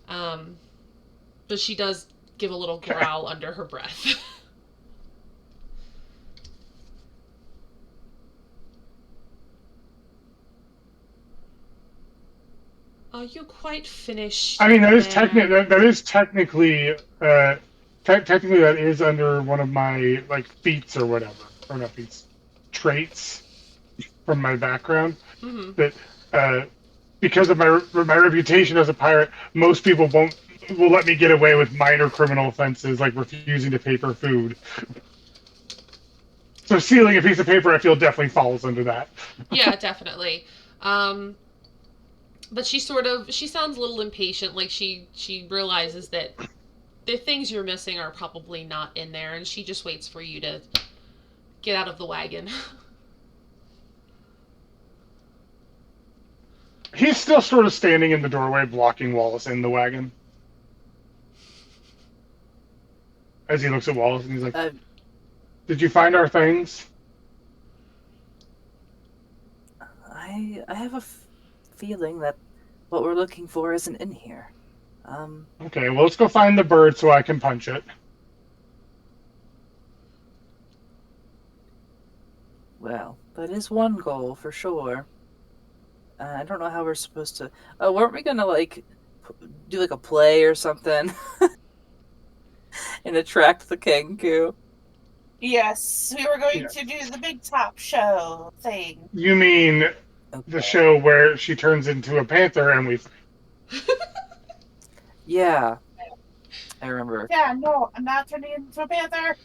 But she does give a little growl under her breath. Are you quite finished? I mean, that is there? technically technically that is under one of my like feats or whatever, or not feats, traits from my background. Mm-hmm. That because of my reputation as a pirate, most people will let me get away with minor criminal offenses like refusing to pay for food. So stealing a piece of paper, I feel definitely falls under that. Yeah, definitely. But she sounds a little impatient, like she realizes that the things you're missing are probably not in there, and she just waits for you to get out of the wagon. He's still sort of standing in the doorway, blocking Wallace in the wagon. As he looks at Wallace and he's like, did you find our things? I have a feeling that what we're looking for isn't in here. Okay, well, let's go find the bird so I can punch it. Well, that is one goal for sure. I don't know how we're supposed to. Oh, weren't we gonna like do like a play or something and attract the Kenku? Yes, we were going to do the big top show thing. You mean the show where she turns into a panther and we... Yeah, I remember. Yeah, no, I'm not turning into a panther.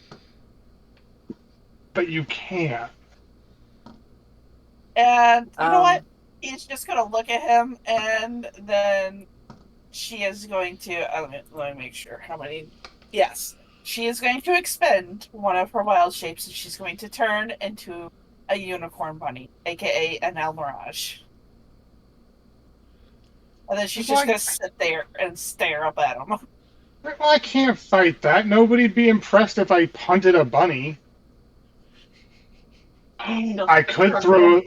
But you can't. And you know what? He's just gonna look at him, and then she is going to. Let me make sure how many. Yes, she is going to expend one of her wild shapes, and she's going to turn into a unicorn bunny, aka an Almirage. And then she's Well, just gonna sit there and stare up at him. Well, I can't fight that. Nobody'd be impressed if I punted a bunny. I could throw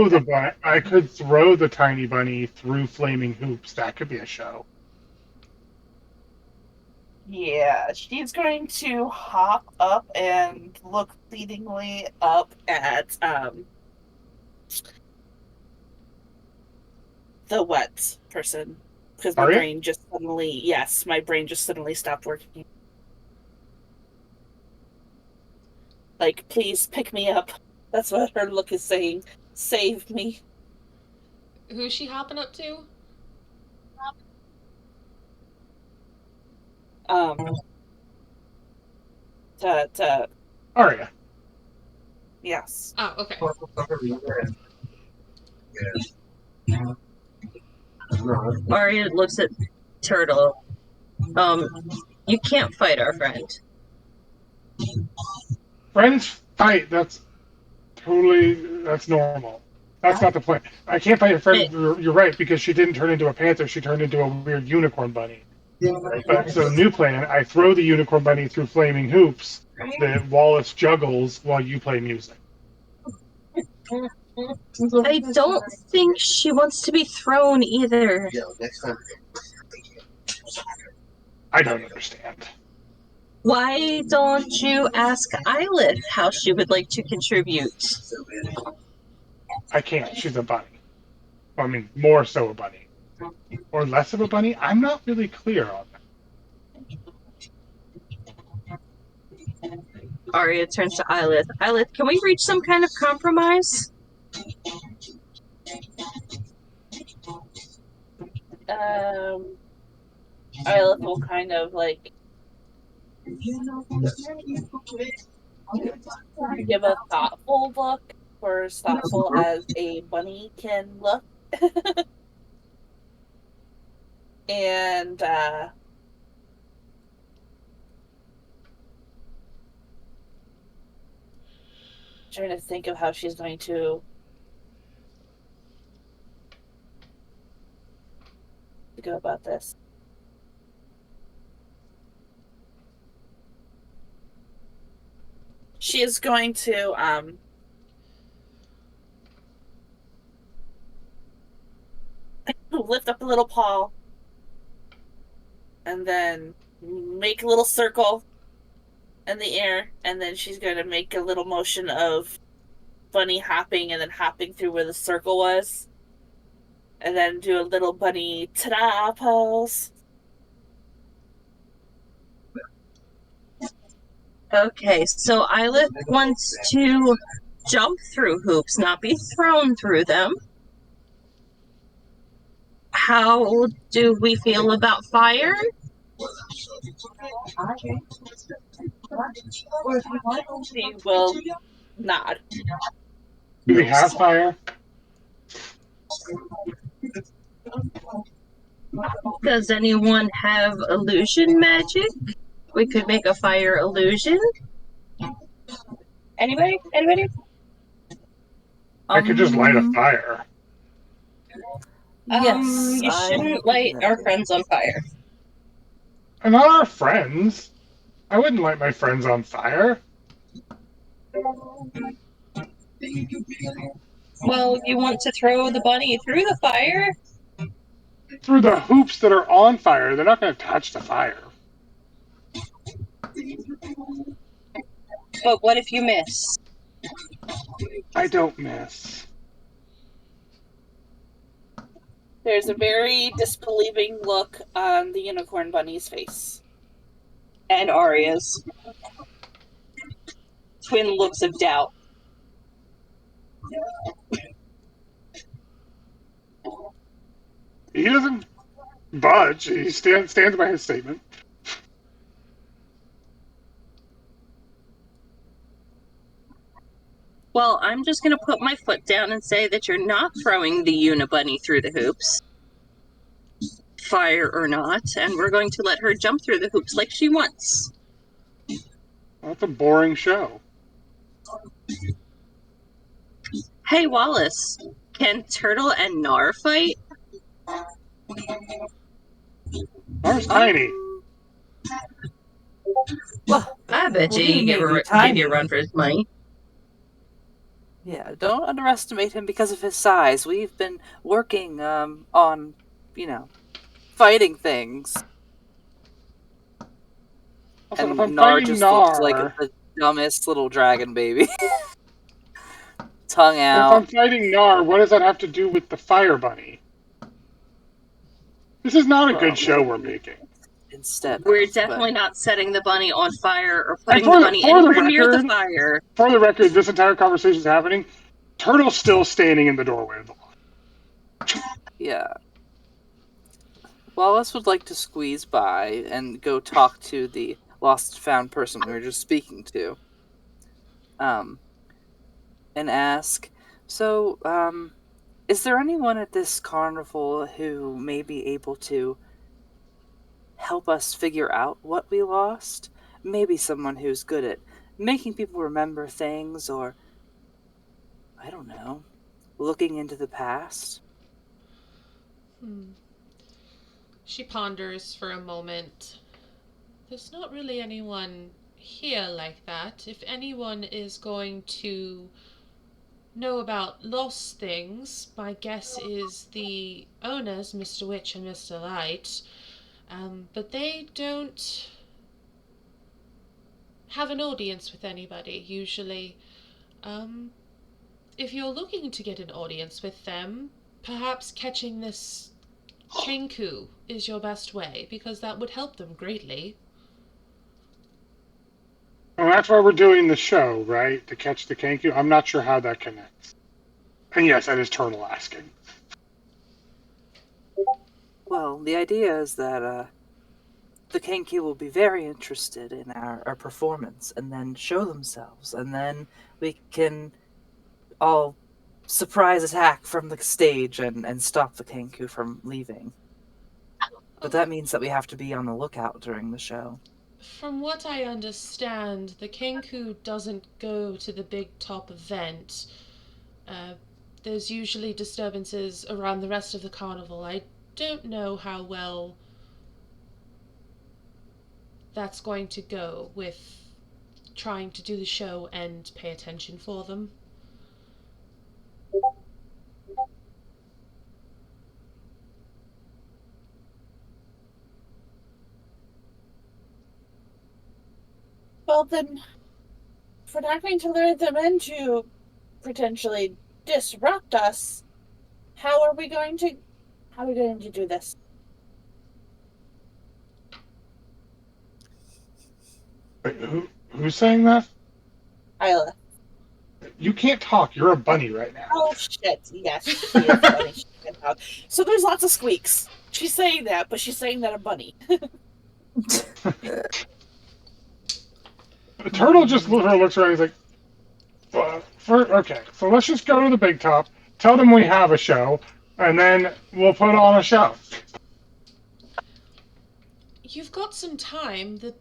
the tiny bunny through flaming hoops. That could be a show. Yeah, she's going to hop up and look pleadingly up at the wet person. Because my Arya? brain just suddenly stopped working. Like, please pick me up. That's what her look is saying. Save me. Who's she hopping up to? Arya. Yes. Oh, okay. Arya looks at Turtle. You can't fight our friend. Friends fight. That's normal. That's not the point. I can't fight a friend. You're right, because she didn't turn into a panther. She turned into a weird unicorn bunny. But so new plan, I throw the unicorn bunny through flaming hoops that Wallace juggles while you play music. I don't think she wants to be thrown either. I don't understand. Why don't you ask Eilith how she would like to contribute? I can't. She's a bunny. I mean, more so a bunny. Or less of a bunny? I'm not really clear on that. Arya turns to Eilith. Eilith, can we reach some kind of compromise? Eilith will kind of like give a thoughtful look, for as thoughtful as a bunny can look. And trying to think of how she's going to go about this. She is going to lift up a little paw and then make a little circle in the air, and then she's going to make a little motion of bunny hopping and then hopping through where the circle was, and then do a little bunny ta-da pose. Okay, so Eilith wants to jump through hoops, not be thrown through them. How do we feel about fire? She will nod. Do we have fire? Does anyone have illusion magic? We could make a fire illusion. Anybody? I could just light a fire. Yes, you shouldn't light our friends on fire. And not our friends. I wouldn't light my friends on fire. Well, you want to throw the bunny through the fire? Through the hoops that are on fire. They're not going to touch the fire. But what if you miss? I don't miss. There's a very disbelieving look on the unicorn bunny's face. And Arya's. Twin looks of doubt. He doesn't budge. He stands by his statement. Well, I'm just going to put my foot down and say that you're not throwing the Unibunny through the hoops. Fire or not, and we're going to let her jump through the hoops like she wants. That's a boring show. Hey, Wallace, can Turtle and Nar fight? Ours tiny. Well, I bet well, you he he may give be give tiny. you a run for his money. Yeah, don't underestimate him because of his size. We've been working on, fighting things. Also, if And I'm Nar fighting just looks like Nar, the dumbest little dragon baby. Tongue well, if I'm out. fighting Nar, what does that have to do with the fire bunny? This is not a good Well, show we're making. instead We're of, definitely but not setting the bunny on fire or And putting the bunny for the anywhere near the record, fire. this entire conversation is happening. Turtle's still standing in the doorway of the lodge. yeah. Wallace would like to squeeze by and go talk to the lost and found person we were just speaking to. And ask, so, is there anyone at this carnival who may be able to help us figure out what we lost? Maybe someone who's good at making people remember things, or, I don't know, looking into the past? She ponders for a moment. There's not really anyone here like that. If anyone is going to know about lost things, my guess is the owners, Mr. Witch and Mr. Light. But they don't have an audience with anybody, usually. If you're looking to get an audience with them, perhaps catching this Kenku is your best way, because that would help them greatly. Well, that's why we're doing the show, right? To catch the Kenku. I'm not sure how that connects. And yes, that is Turtle asking. Well, the idea is that, the Kenki will be very interested in our performance and then show themselves, and then we can all surprise attack from the stage and stop the Kenku from leaving. But that means that we have to be on the lookout during the show. From what I understand, the Kenku doesn't go to the Big Top event. There's usually disturbances around the rest of the carnival. I don't know how well that's going to go with trying to do the show and pay attention for them. Well, then, if we're not going to lure them in to potentially disrupt us, how are we going to do this? Wait, who's saying that? Isla. You can't talk. You're a bunny right now. Oh shit! Yes, she is funny. She can talk. So there's lots of squeaks. She's saying that, but she's saying that a bunny. The turtle just looks around and he's like, okay, so let's just go to the Big Top, tell them we have a show, and then we'll put on a show. You've got some time. The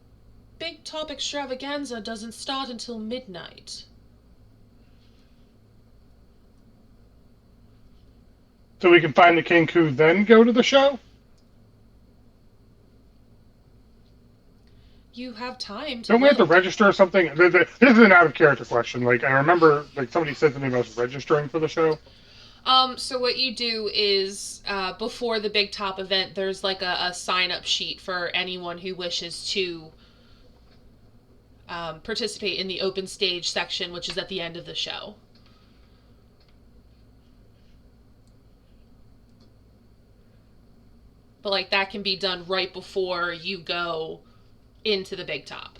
Big Top extravaganza doesn't start until midnight. So we can find the Kenku, then go to the show? You have time to Don't we have to look. register or something? This is an out of character question. Like, I remember, somebody said something about registering for the show. So what you do is, before the Big Top event, there's like a sign-up sheet for anyone who wishes to participate in the open stage section, which is at the end of the show. But, like, that can be done right before you go into the Big Top.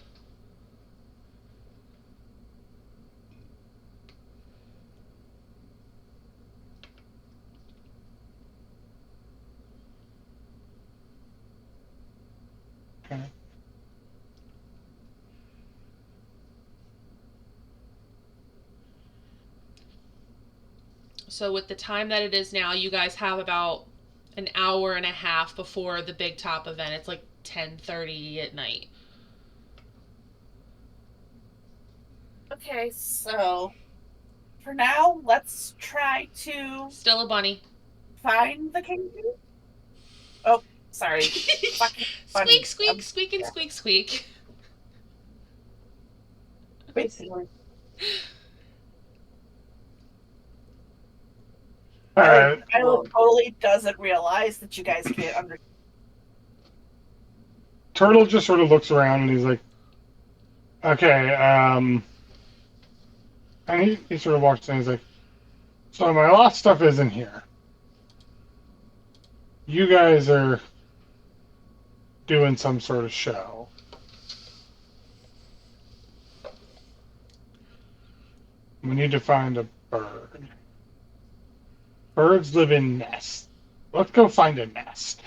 Okay. So with the time that it is now, you guys have about an hour and a half before the Big Top event. It's like 10:30 at night. Okay, so for now, let's try to Still a bunny. find the Kenku. Oh, sorry. Fucking funny. Squeak, squeak, squeak, and squeak, squeak. Basically. Alright. Isla totally doesn't realize that you guys can't understand. Turtle just sort of looks around and he's like, okay, and he sort of walks in and he's like, so my lost stuff isn't here. You guys are doing some sort of show. We need to find a bird. Birds live in nests. Let's go find a nest.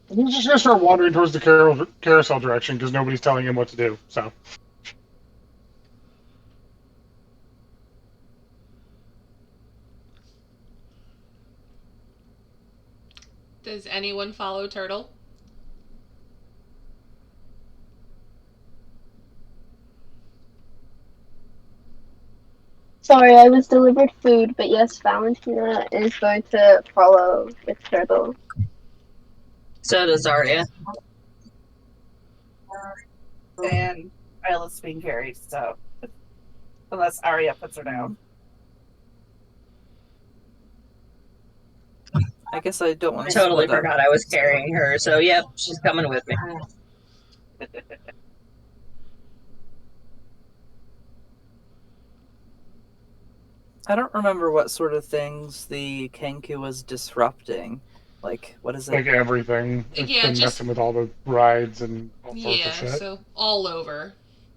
He's just gonna start wandering towards the carousel direction because nobody's telling him what to do. So, Does anyone follow Turtle? Sorry, I was delivered food, but yes, Valentina is going to follow with Turtle. So does Arya. And Isla's being carried, so. Unless Arya puts her down. I guess I don't want to Totally split up. forgot I was carrying her, so yep, she's coming with me. I don't remember what sort of things the Kenku was disrupting. Like, what is it? like everything, it's Yeah, been just- messing with all the rides and all sorts Yeah, of shit. so all over.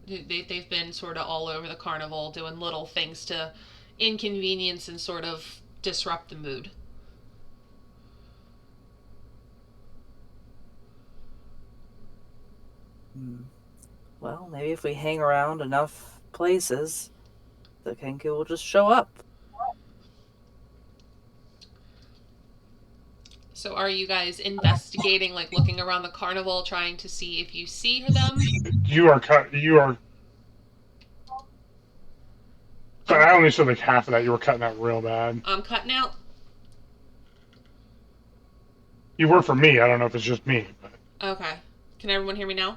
They've been sort of all over the carnival doing little things to inconvenience and sort of disrupt the mood. Well, maybe if we hang around enough places, the Kenku will just show up. So are you guys investigating, like looking around the carnival, trying to see if you see them? You are cut. You are. So I only saw like half of that. You were cutting out real bad. I'm cutting out. You were for me. I don't know if it's just me, but Okay. Can everyone hear me now?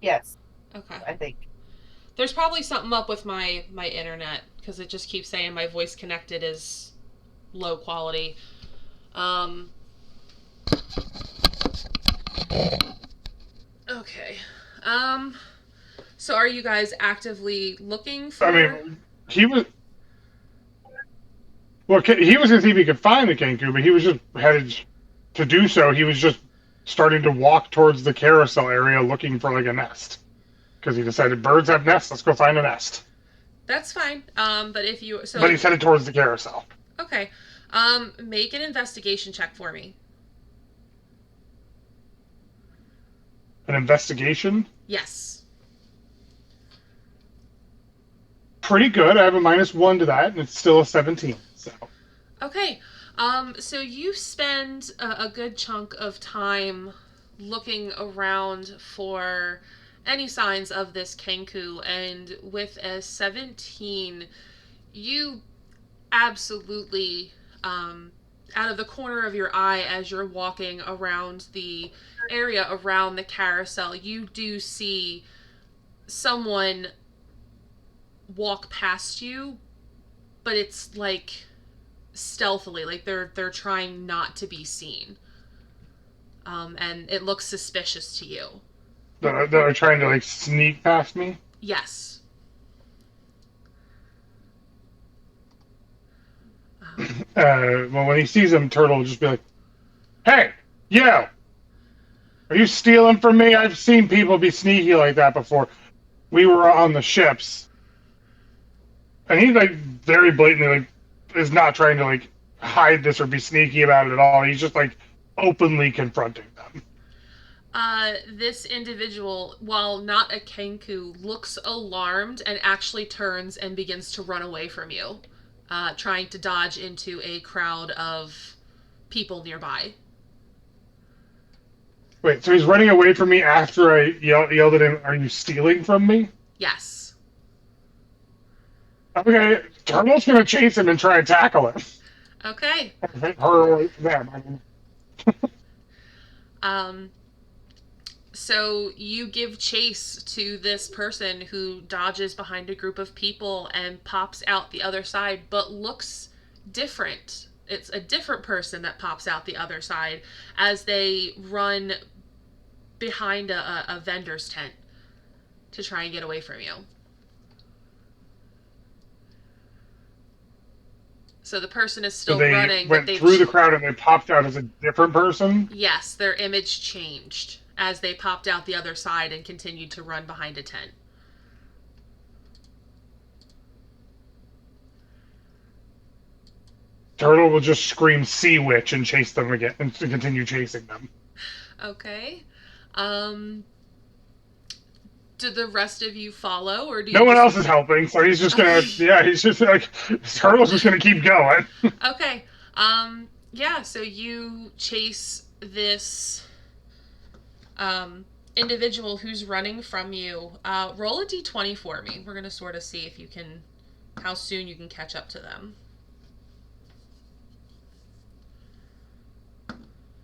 Yes, Okay. I think. There's probably something up with my internet because it just keeps saying my voice connected is low quality. Okay. So are you guys actively looking for? I mean, he was. Well, he was gonna see if he could find the Kenku, but he was just headed to do so. He was just starting to walk towards the carousel area, looking for like a nest, because he decided birds have nests. Let's go find a nest. That's fine. But if you But he's headed towards the carousel. okay, make an investigation check for me. An investigation. Yes. Pretty good. I have a -1 to that, and it's still a 17. So Okay. So you spend a good chunk of time looking around for any signs of this Kenku, and with a 17, you absolutely, out of the corner of your eye as you're walking around the area around the carousel, you do see someone walk past you, but it's like stealthily, like they're trying not to be seen, and it looks suspicious to you. that are trying to like sneak past me. Yes. Well, when he sees him, Turtle will just be like, "Hey, yo, are you stealing from me? I've seen people be sneaky like that before. We were on the ships." And he like very blatantly like is not trying to like hide this or be sneaky about it at all. He's just like openly confronting them. This individual, while not a Kenku, looks alarmed and actually turns and begins to run away from you, trying to dodge into a crowd of people nearby. Wait, so he's running away from me after I yelled at him, "Are you stealing from me?" Yes. Okay, Turtle's gonna chase him and try and tackle him. Okay. Her away from them. I mean, So you give chase to this person who dodges behind a group of people and pops out the other side, but looks different. It's a different person that pops out the other side as they run behind a vendor's tent to try and get away from you. So the person is still so they running, went but they've through the crowd and they popped out as a different person. Yes, their image changed as they popped out the other side and continued to run behind a tent. Turtle will just scream "Sea Witch" and chase them again and continue chasing them. Okay. Do the rest of you follow, or do you No one just... else is helping, so he's just gonna. Yeah, he's just like Turtle's just gonna keep going. Okay. Yeah, so you chase this individual who's running from you. Roll a d20 for me. We're gonna sort of see if you can, how soon you can catch up to them.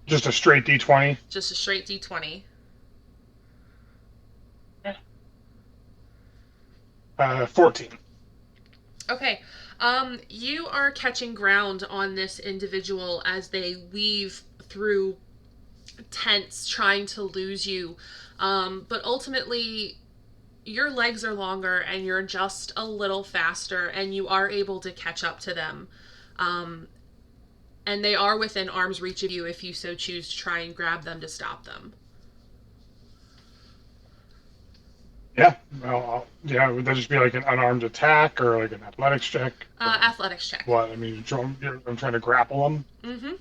Just a straight D20. Just a straight d20. 14. Okay. You are catching ground on this individual as they weave through tents trying to lose you. But ultimately, your legs are longer and you're just a little faster and you are able to catch up to them. And they are within arm's reach of you if you so choose to try and grab them to stop them. Yeah. Well, yeah. Would that just be like an unarmed attack or like an athletics check? Athletics check. What? I mean, I'm trying to grapple them. Mm-hmm.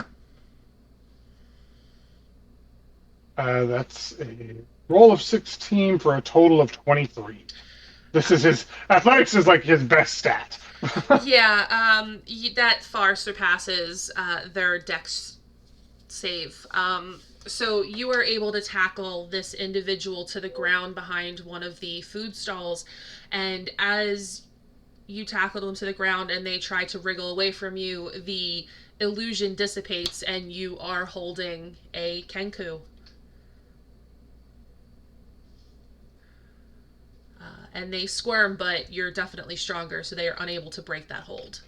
That's a roll of 16 for a total of 23. This is his athletics is like his best stat. Yeah, that far surpasses their dex save. So you are able to tackle this individual to the ground behind one of the food stalls, and as you tackle them to the ground and they try to wriggle away from you, the illusion dissipates and you are holding a Kenku. And they squirm, but you're definitely stronger, so they are unable to break that hold.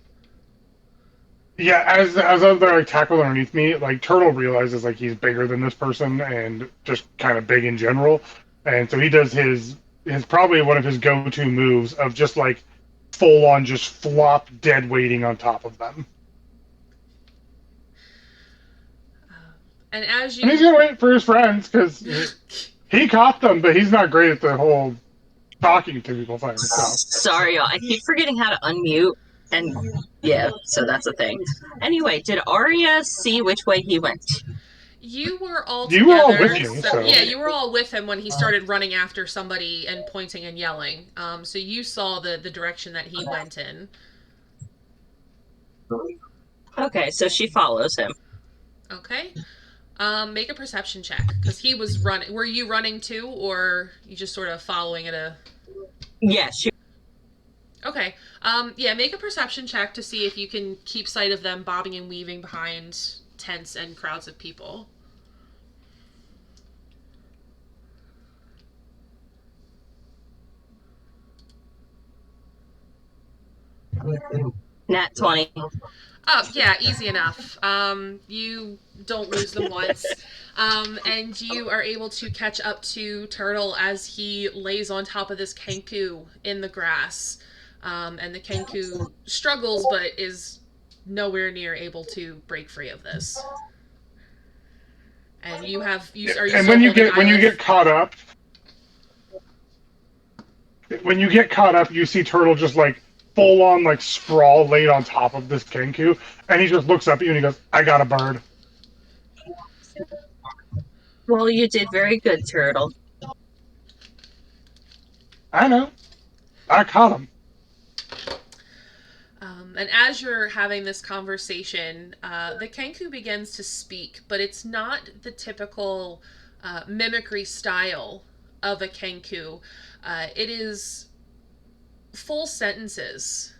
Yeah, as they're like tackled underneath me, like Turtle realizes like he's bigger than this person and just kind of big in general, and so he does his probably one of his go-to moves of just like full on just flop dead weighting on top of them. And as And he's you... gonna wait for his friends because he caught them, but he's not great at the whole talking to people thing. So. Sorry, y'all. I keep forgetting how to unmute. And yeah, so that's a thing. Anyway, did Arya see which way he went? You were all You together. were all with me, so. Yeah, you were all with him when he started running after somebody and pointing and yelling. So you saw the direction that he went in. Okay, so she follows him. Okay. Make a perception check, because he was running. Were you running too, or you just sort of following at a... Yeah, she... Okay. Yeah, make a perception check to see if you can keep sight of them bobbing and weaving behind tents and crowds of people. Nat 20. Oh, yeah, easy enough. You don't lose them once. And you are able to catch up to Turtle as he lays on top of this Kenku in the grass. And the Kenku struggles, but is nowhere near able to break free of this. And you have... And when you get caught up, you see Turtle just like full on like sprawl laid on top of this Kenku, and he just looks up at you and he goes, "I got a bird." Well, you did very good, Turtle. I know. I caught him. And as you're having this conversation, the Kenku begins to speak, but it's not the typical mimicry style of a Kenku. It is full sentences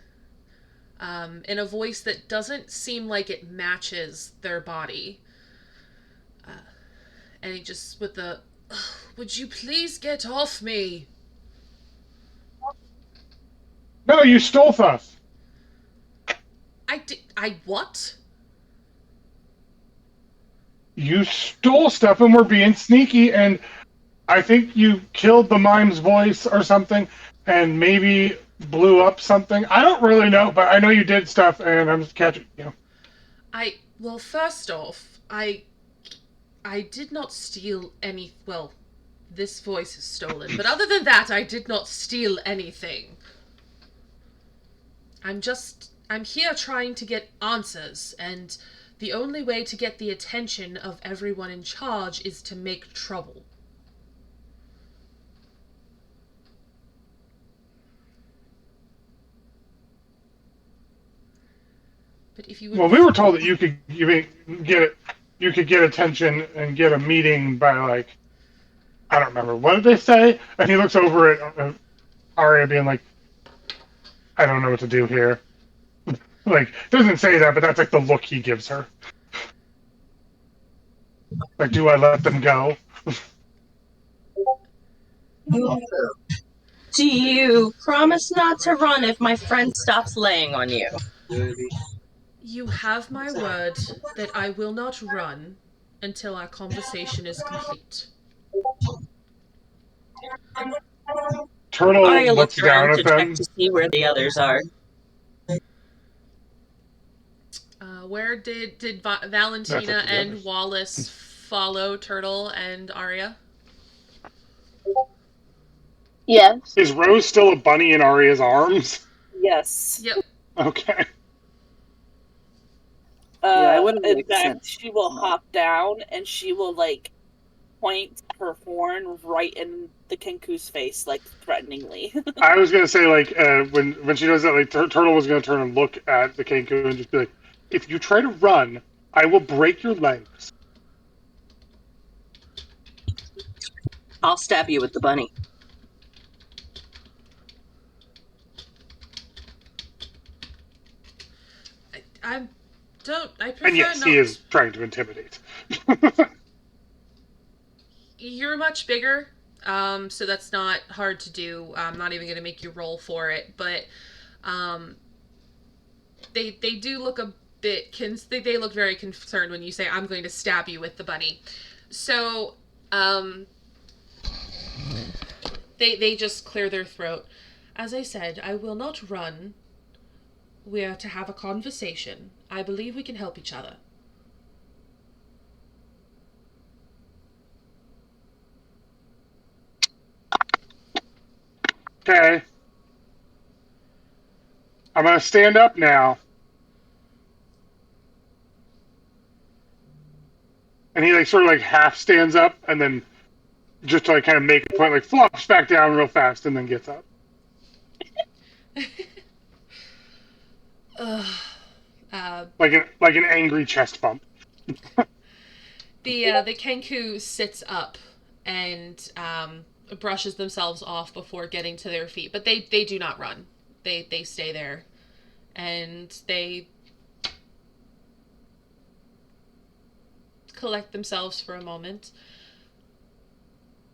in a voice that doesn't seem like it matches their body. And he just, with the, would you please get off me? No, you stole stuff. I what? You stole stuff and were being sneaky, and I think you killed the mime's voice or something, and maybe blew up something. I don't really know, but I know you did stuff, and I'm just catching you. Well, first off, I did not steal any, well, this voice is stolen, but other than that, I did not steal anything. I'm here trying to get answers, and the only way to get the attention of everyone in charge is to make trouble. But if you would... Well, we were told that you could get attention and get a meeting by, like, I don't remember, what did they say? And he looks over at Arya being like, I don't know what to do here. Like, doesn't say that, but that's like the look he gives her. Like, do I let them go? Do you promise not to run if my friend stops laying on you? You have my word that I will not run until our conversation is complete. Turtle Arya looks looks around down to at check them. to see where the others are. Where did Valentina and Wallace follow Turtle and Arya? Yes. Is Rose still a bunny in Arya's arms? Yes. Yep. Okay. I wouldn't In make fact, sense. she will hop down and she will like point her horn right in the Kenku's face, like threateningly. I was gonna say, like, when she does that, like, Turtle was gonna turn and look at the Kenku and just be like, "If you try to run, I will break your legs." I'll stab you with the bunny. I prefer And yes, not. he is trying to intimidate. You're much bigger, so that's not hard to do. I'm not even going to make you roll for it, but they do look a bit. They look very concerned when you say, "I'm going to stab you with the bunny." So they just clear their throat. As I said, I will not run. We are to have a conversation. I believe we can help each other. Okay. I'm gonna stand up now. And he, like, sort of, like, half stands up and then just to, like, kind of make a point, like, flops back down real fast and then gets up. Like an angry chest bump. The Kenku sits up and brushes themselves off before getting to their feet, but they do not run. They stay there, and they collect themselves for a moment.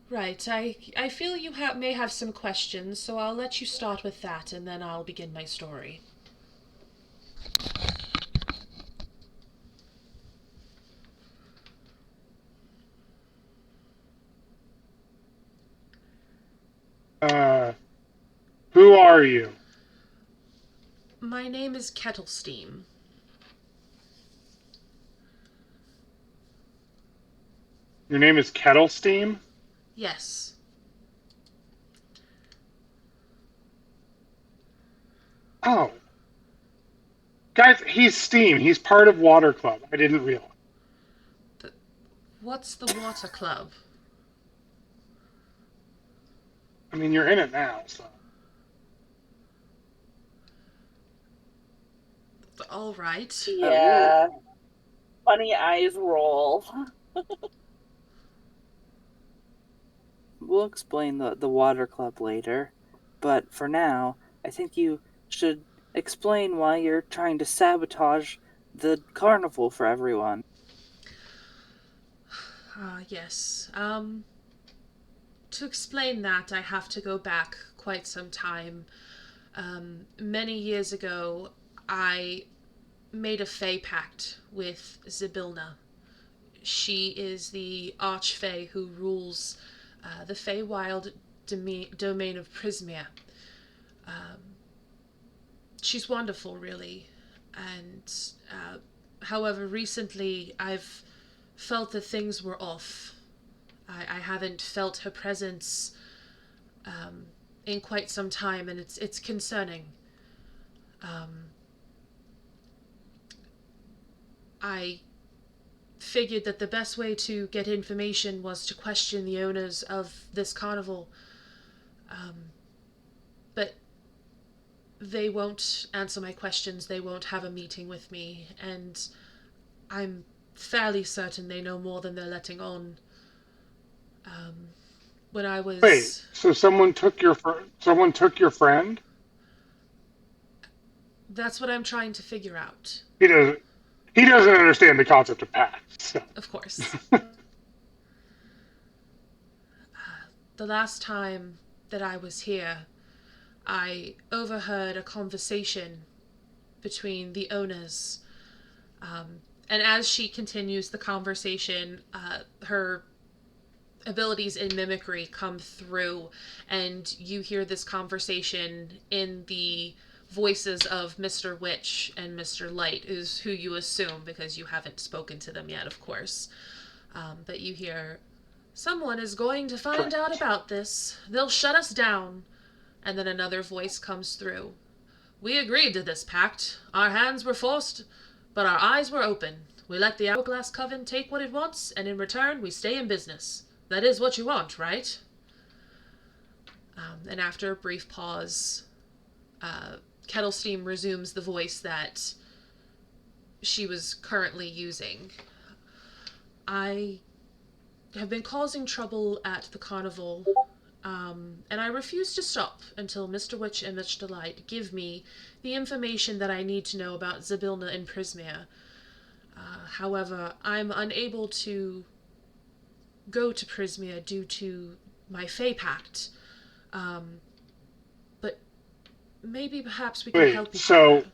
Right, I feel you may have some questions, so I'll let you start with that, and then I'll begin my story. Who are you? My name is Kettlesteam. Your name is Kettlesteam? Yes. Oh. Guys, he's Steam. He's part of Water Club. I didn't realize. What's the Water Club? I mean, you're in it now, so. All right. Yeah. Funny eyes roll. we'll explain the water club later, but for now, I think you should explain why you're trying to sabotage the carnival for everyone. Yes. To explain that, I have to go back quite some time. Many years ago, I made a Fey pact with Zybilna. She is the Archfey who rules the Feywild domain of Prismia. She's wonderful, really. And, however, recently I've felt that things were off. I haven't felt her presence in quite some time, and it's concerning. I figured that the best way to get information was to question the owners of this carnival. But they won't answer my questions, they won't have a meeting with me, and I'm fairly certain they know more than they're letting on. When I was... Wait, so someone took your friend? That's what I'm trying to figure out. He doesn't understand the concept of pact. So. Of course. The last time that I was here, I overheard a conversation between the owners. And as she continues the conversation, her abilities in mimicry come through, and you hear this conversation in the voices of Mr. Witch and Mr. Light, is who you assume, because you haven't spoken to them yet, of course. But you hear, "Someone is going to find out about this. They'll shut us down." And then another voice comes through. "We agreed to this pact. Our hands were forced, but our eyes were open. We let the Hourglass Coven take what it wants, and in return we stay in business. That is what you want, right?" And after a brief pause, Kettlesteam resumes the voice that she was currently using. "I have been causing trouble at the carnival, and I refuse to stop until Mr. Witch and Mr. Light give me the information that I need to know about Zybilna and Prismia. However, I'm unable to go to Prismia due to my Fey pact. But maybe perhaps we can help each other."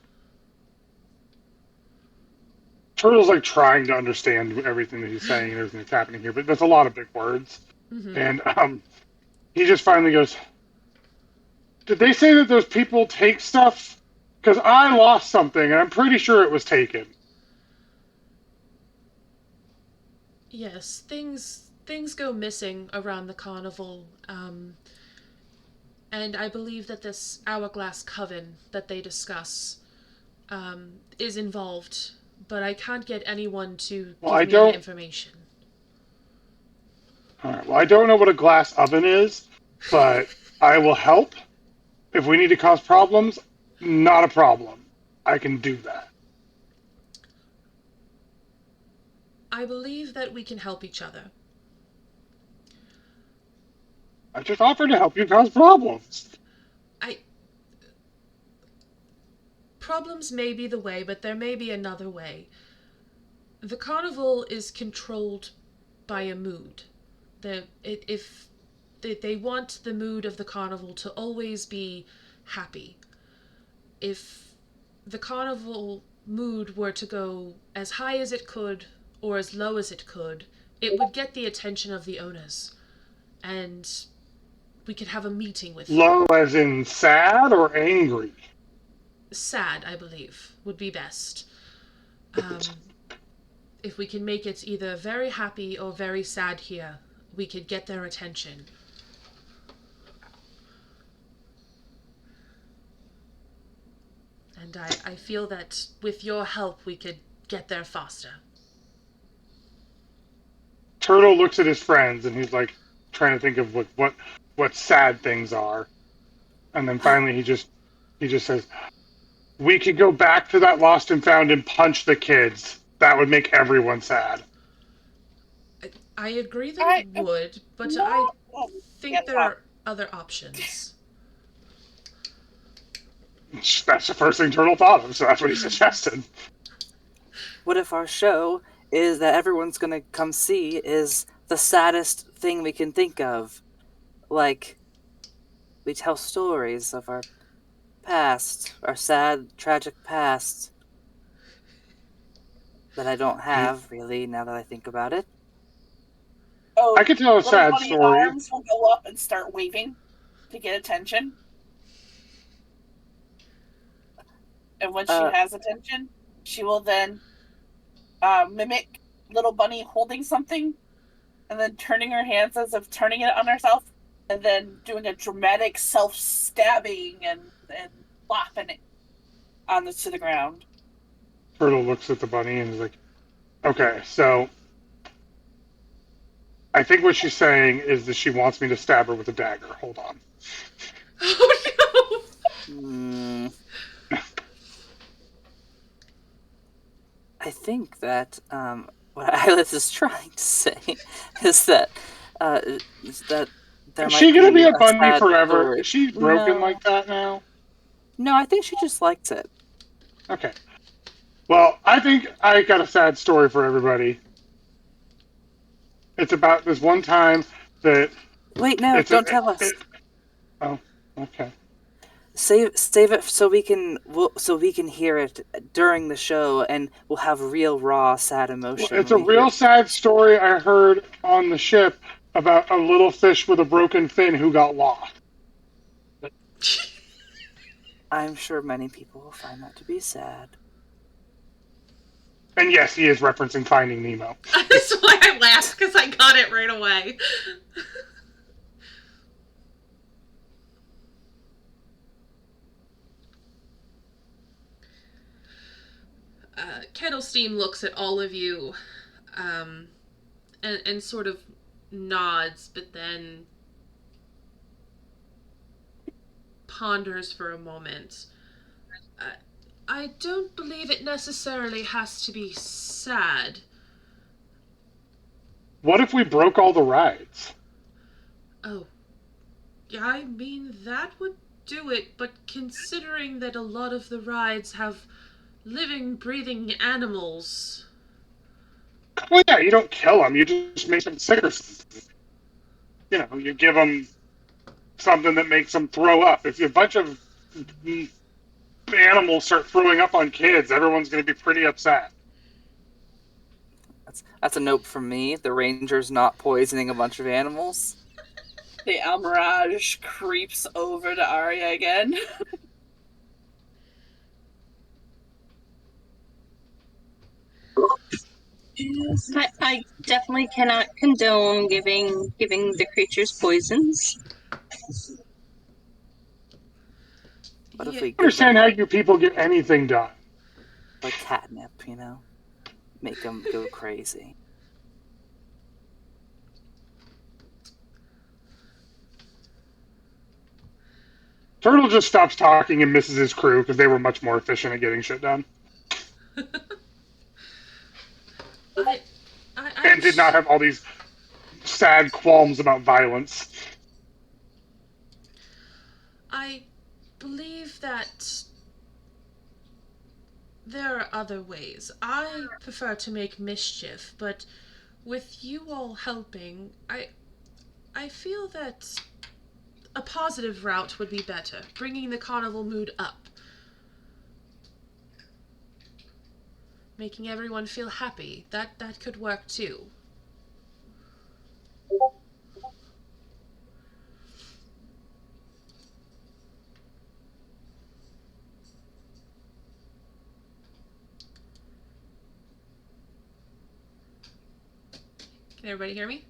Turtle's like trying to understand everything that he's saying and everything that's happening here, but there's a lot of big words. Mm-hmm. And he just finally goes, "Did they say that those people take stuff? Because I lost something, and I'm pretty sure it was taken." Yes, things go missing around the carnival, and I believe that this Hourglass Coven that they discuss is involved, but I can't get anyone to give me any information. Alright, well, I don't know what a glass oven is, but I will help. If we need to cause problems, not a problem. I can do that. I believe that we can help each other. I just offered to help you cause problems. Problems may be the way, but there may be another way. The carnival is controlled by a mood. If they want the mood of the carnival to always be happy. If the carnival mood were to go as high as it could or as low as it could, it would get the attention of the owners. And we could have a meeting with them. Low as in sad or angry? Sad, I believe, would be best. If we can make it either very happy or very sad here, we could get their attention. And I feel that with your help, we could get there faster. Turtle looks at his friends and he's like trying to think of what sad things are. And then finally he just says, "We could go back to that lost and found and punch the kids. That would make everyone sad." I agree that it would, but no, think Yeah, there are other options. That's the first thing Turtle thought of, so that's what he suggested. What if our show is that everyone's gonna come see is the saddest thing we can think of? Like, we tell stories of our past, our sad, tragic past that I don't have, really, now that I think about it. Oh, I could tell a little sad bunny story. arms will go up and start waving to get attention. And when she has attention, she will then mimic little bunny holding something and then turning her hands as if turning it on herself and then doing a dramatic self-stabbing and flopping it to the ground. Turtle looks at the bunny and is like, okay, so I think what she's saying is that she wants me to stab her with a dagger. Hold on. Oh Hmm. I think that what Alice is trying to say is that there Is might she gonna be a bunny sad forever? story. Is she broken No. like that now? No, I think she just likes it. Okay. Well, I think I got a sad story for everybody. It's about this one time that Wait, no, It's a- don't tell us. oh, okay. Save it so we can hear it during the show, and we'll have real raw sad emotion. It's a when we hear real it. sad story I heard on the ship about a little fish with a broken fin who got lost. I'm sure many people will find that to be sad. And yes, he is referencing Finding Nemo. That's why I laughed, because I got it right away. Kettlestein looks at all of you and sort of nods, but then ponders for a moment. I don't believe it necessarily has to be sad. What if we broke all the rides? Oh. Yeah, I mean, that would do it, but considering that a lot of the rides have living, breathing animals... Well, yeah, you don't kill them. You just make them sick or something. You know, you give them something that makes them throw up. If a bunch of animals start throwing up on kids, everyone's going to be pretty upset. That's a note from me. The Ranger's not poisoning a bunch of animals. The Almirage creeps over to Arya again. I definitely cannot condone giving the creatures poisons. What if Yeah. we I give understand them, how you people get anything done. like catnip, you know? Make them go crazy. Turtle just stops talking and misses his crew because they were much more efficient at getting shit done. And did not have all these sad qualms about violence. I believe that there are other ways. I prefer to make mischief, but with you all helping, I feel that a positive route would be better, bringing the carnival mood up. Making everyone feel happy. That could work too. Can everybody hear me?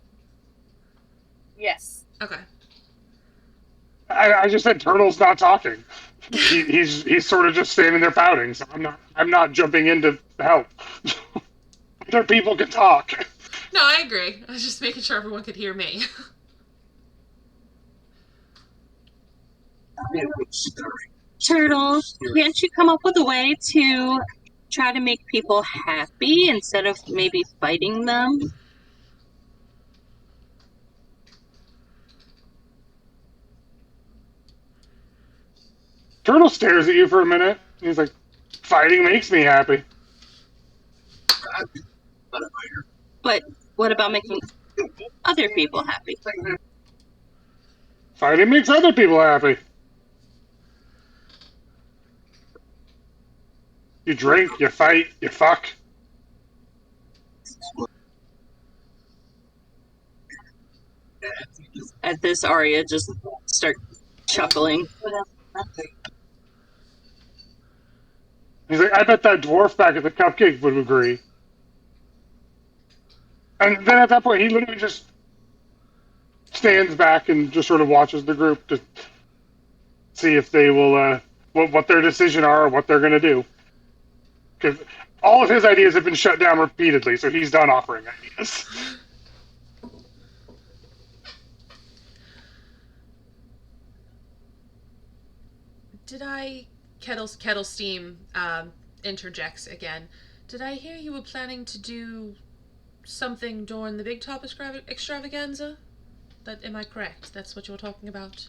Yes. Okay. I just said Turtle's not talking. He's sort of just standing there pouting. So I'm not jumping in to help. Other people can talk. No, I agree. I was just making sure everyone could hear me. Turtle, can't you come up with a way to try to make people happy instead of maybe fighting them? Turtle stares at you for a minute. He's like, fighting makes me happy. But what about making other people happy? Fighting makes other people happy. You drink, you fight, you fuck. At this, Arya just start chuckling. He's like, I bet that dwarf back at the cupcake would agree. And then at that point, he literally just stands back and just sort of watches the group to see if they will, what their decision are or what they're going to do. Because all of his ideas have been shut down repeatedly, so he's done offering ideas. Did I... Kettle Steam interjects again. Did I hear you were planning to do something during the Big Top extravaganza? Am I correct? That's what you were talking about?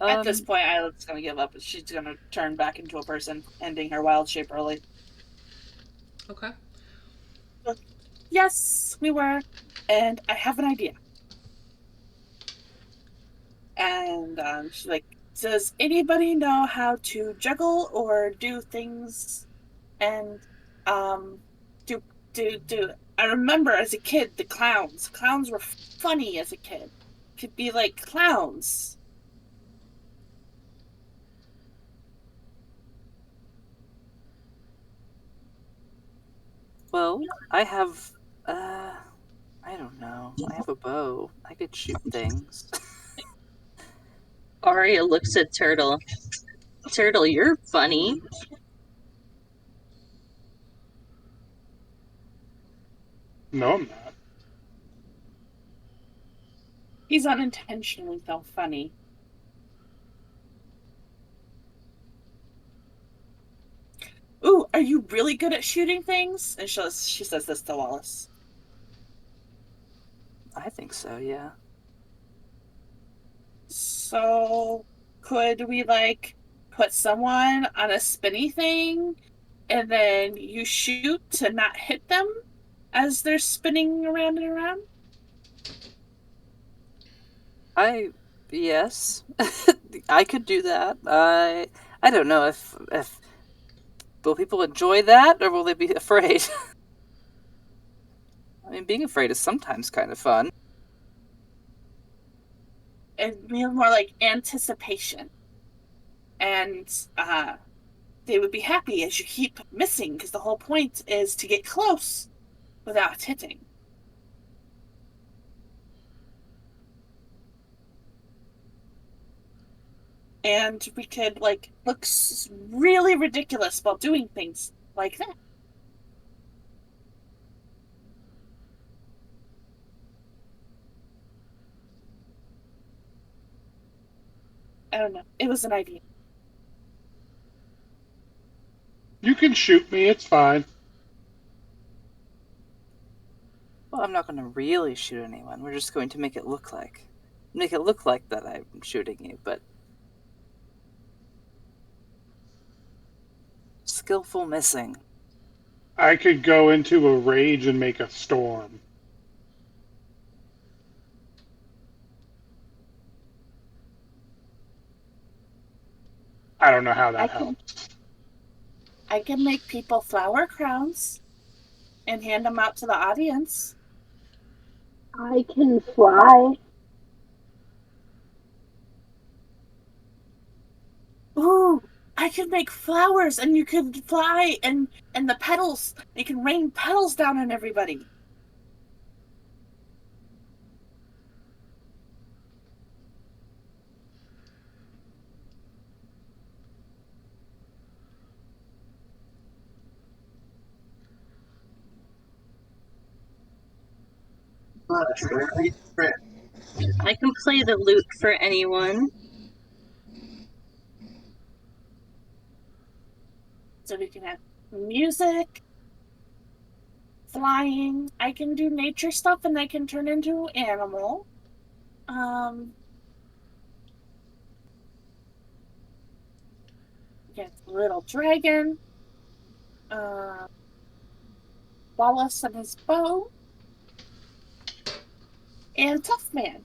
At this point, Islet's going to give up. She's going to turn back into a person, ending her wild shape early. Okay. Yes, we were. And I have an idea. And she's like, does anybody know how to juggle or do things? And do I remember as a kid the clowns. Clowns were funny as a kid. Could be like clowns. Well, I have, I don't know. I have a bow. I could shoot things. Arya looks at Turtle. Turtle, you're funny. No, I'm not. He's unintentionally so funny. Ooh, are you really good at shooting things? And she says this to Wallace. I think so, yeah. So, could we, like, put someone on a spinny thing, and then you shoot to not hit them as they're spinning around and around? Yes. I could do that. I don't know if will people enjoy that, or will they be afraid? I mean, being afraid is sometimes kind of fun. It'd be more like anticipation. And they would be happy as you keep missing, because the whole point is to get close without hitting. And we could, like, look really ridiculous while doing things like that. I don't know. It was an idea. You can shoot me, it's fine. Well, I'm not going to really shoot anyone. We're just going to make it look like that I'm shooting you, but skillful missing. I could go into a rage and make a storm. I don't know how that helps. I can make people flower crowns and hand them out to the audience. I can fly. Ooh, I could make flowers and you could fly and the petals, you can rain petals down on everybody. I can play the lute for anyone. So we can have music, flying. I can do nature stuff, and I can turn into an animal. Get little dragon. Wallace and his bow. And Tough Man.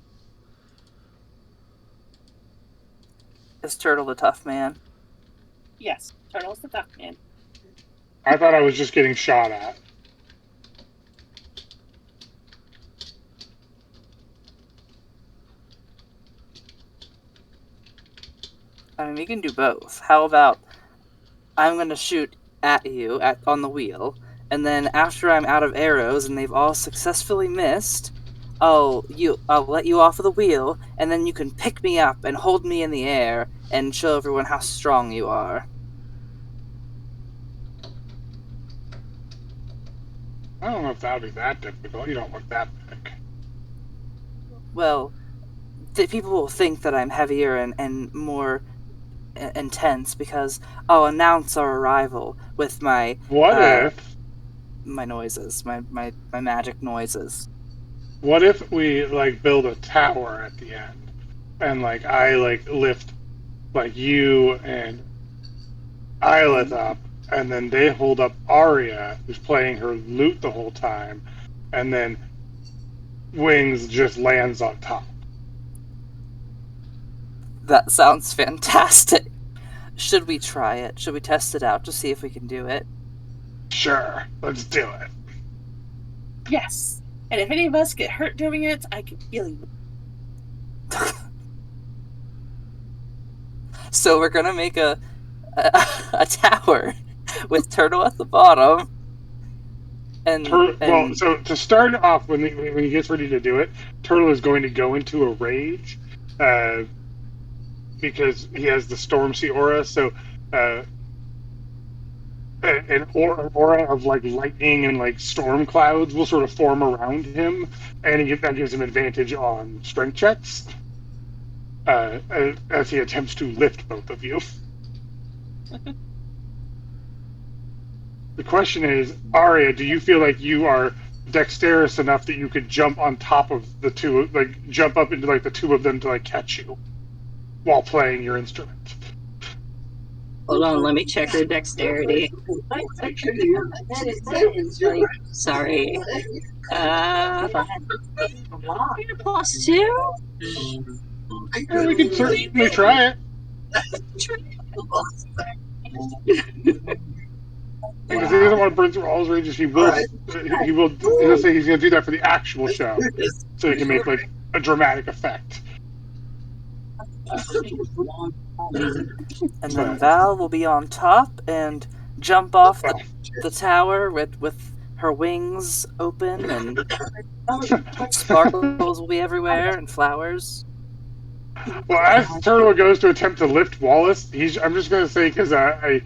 Is Turtle the tough man? Yes, Turtle's the Tough Man. I thought I was just getting shot at. I mean, we can do both. How about I'm going to shoot at you on the wheel, and then after I'm out of arrows and they've all successfully missed, I'll let you off of the wheel, and then you can pick me up and hold me in the air and show everyone how strong you are. I don't know if that would be that difficult. You don't look that big. Well, people will think that I'm heavier and more intense because I'll announce our arrival with my my noises, my magic noises. What if we like build a tower at the end, and like I like lift like you and Isla up, and then they hold up Arya, who's playing her lute the whole time, and then Wings just lands on top. That sounds fantastic. Should we try it? Should we test it out to see if we can do it? Sure, let's do it. Yes. And if any of us get hurt doing it, I can heal you. So we're gonna make a tower with Turtle at the bottom. Well, so to start off, when he gets ready to do it, Turtle is going to go into a rage, because he has the Stormsea aura. So, an aura of like lightning and like storm clouds will sort of form around him, and that gives him advantage on strength checks as he attempts to lift both of you. The question is, Arya, do you feel like you are dexterous enough that you could jump on top of the two, like jump up into like the two of them to like catch you while playing your instrument? Hold on, let me check her dexterity. Sorry. +2? Well, we can certainly try it. Because he doesn't want to burn through all his rages, he'll say he's going to do that for the actual show, so he can make like a dramatic effect. And then Val will be on top and jump off the tower with her wings open, and sparkles will be everywhere and flowers. Well, as Turtle goes to attempt to lift Wallace, I'm just going to say, because I